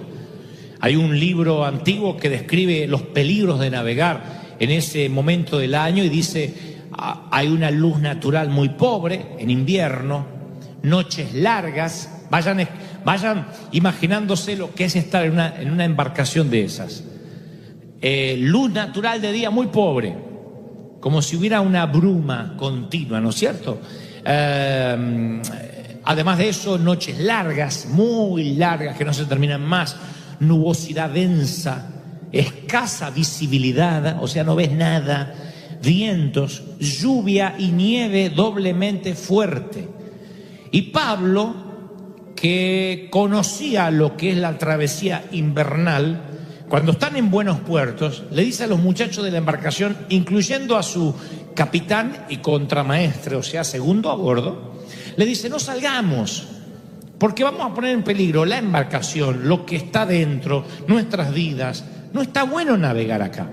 Hay un libro antiguo que describe los peligros de navegar en ese momento del año y dice: hay una luz natural muy pobre en invierno, noches largas. Vayan imaginándose lo que es estar en una embarcación de esas. Luz natural de día muy pobre, como si hubiera una bruma continua, ¿no es cierto? Además de eso, noches largas, muy largas, que no se terminan más, nubosidad densa, escasa visibilidad, o sea, no ves nada, vientos, lluvia y nieve doblemente fuerte. Y Pablo, que conocía lo que es la travesía invernal, cuando están en Buenos Puertos, le dice a los muchachos de la embarcación, incluyendo a su capitán y contramaestre, o sea, segundo a bordo, le dice: no salgamos, porque vamos a poner en peligro la embarcación, lo que está dentro, nuestras vidas. No está bueno navegar acá.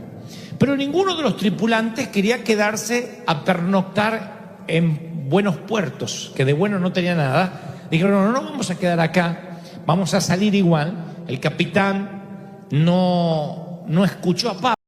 Pero ninguno de los tripulantes quería quedarse a pernoctar en Buenos Puertos, que de bueno no tenía nada. Dijeron: no vamos a quedar acá, vamos a salir igual. El capitán no escuchó a Pablo.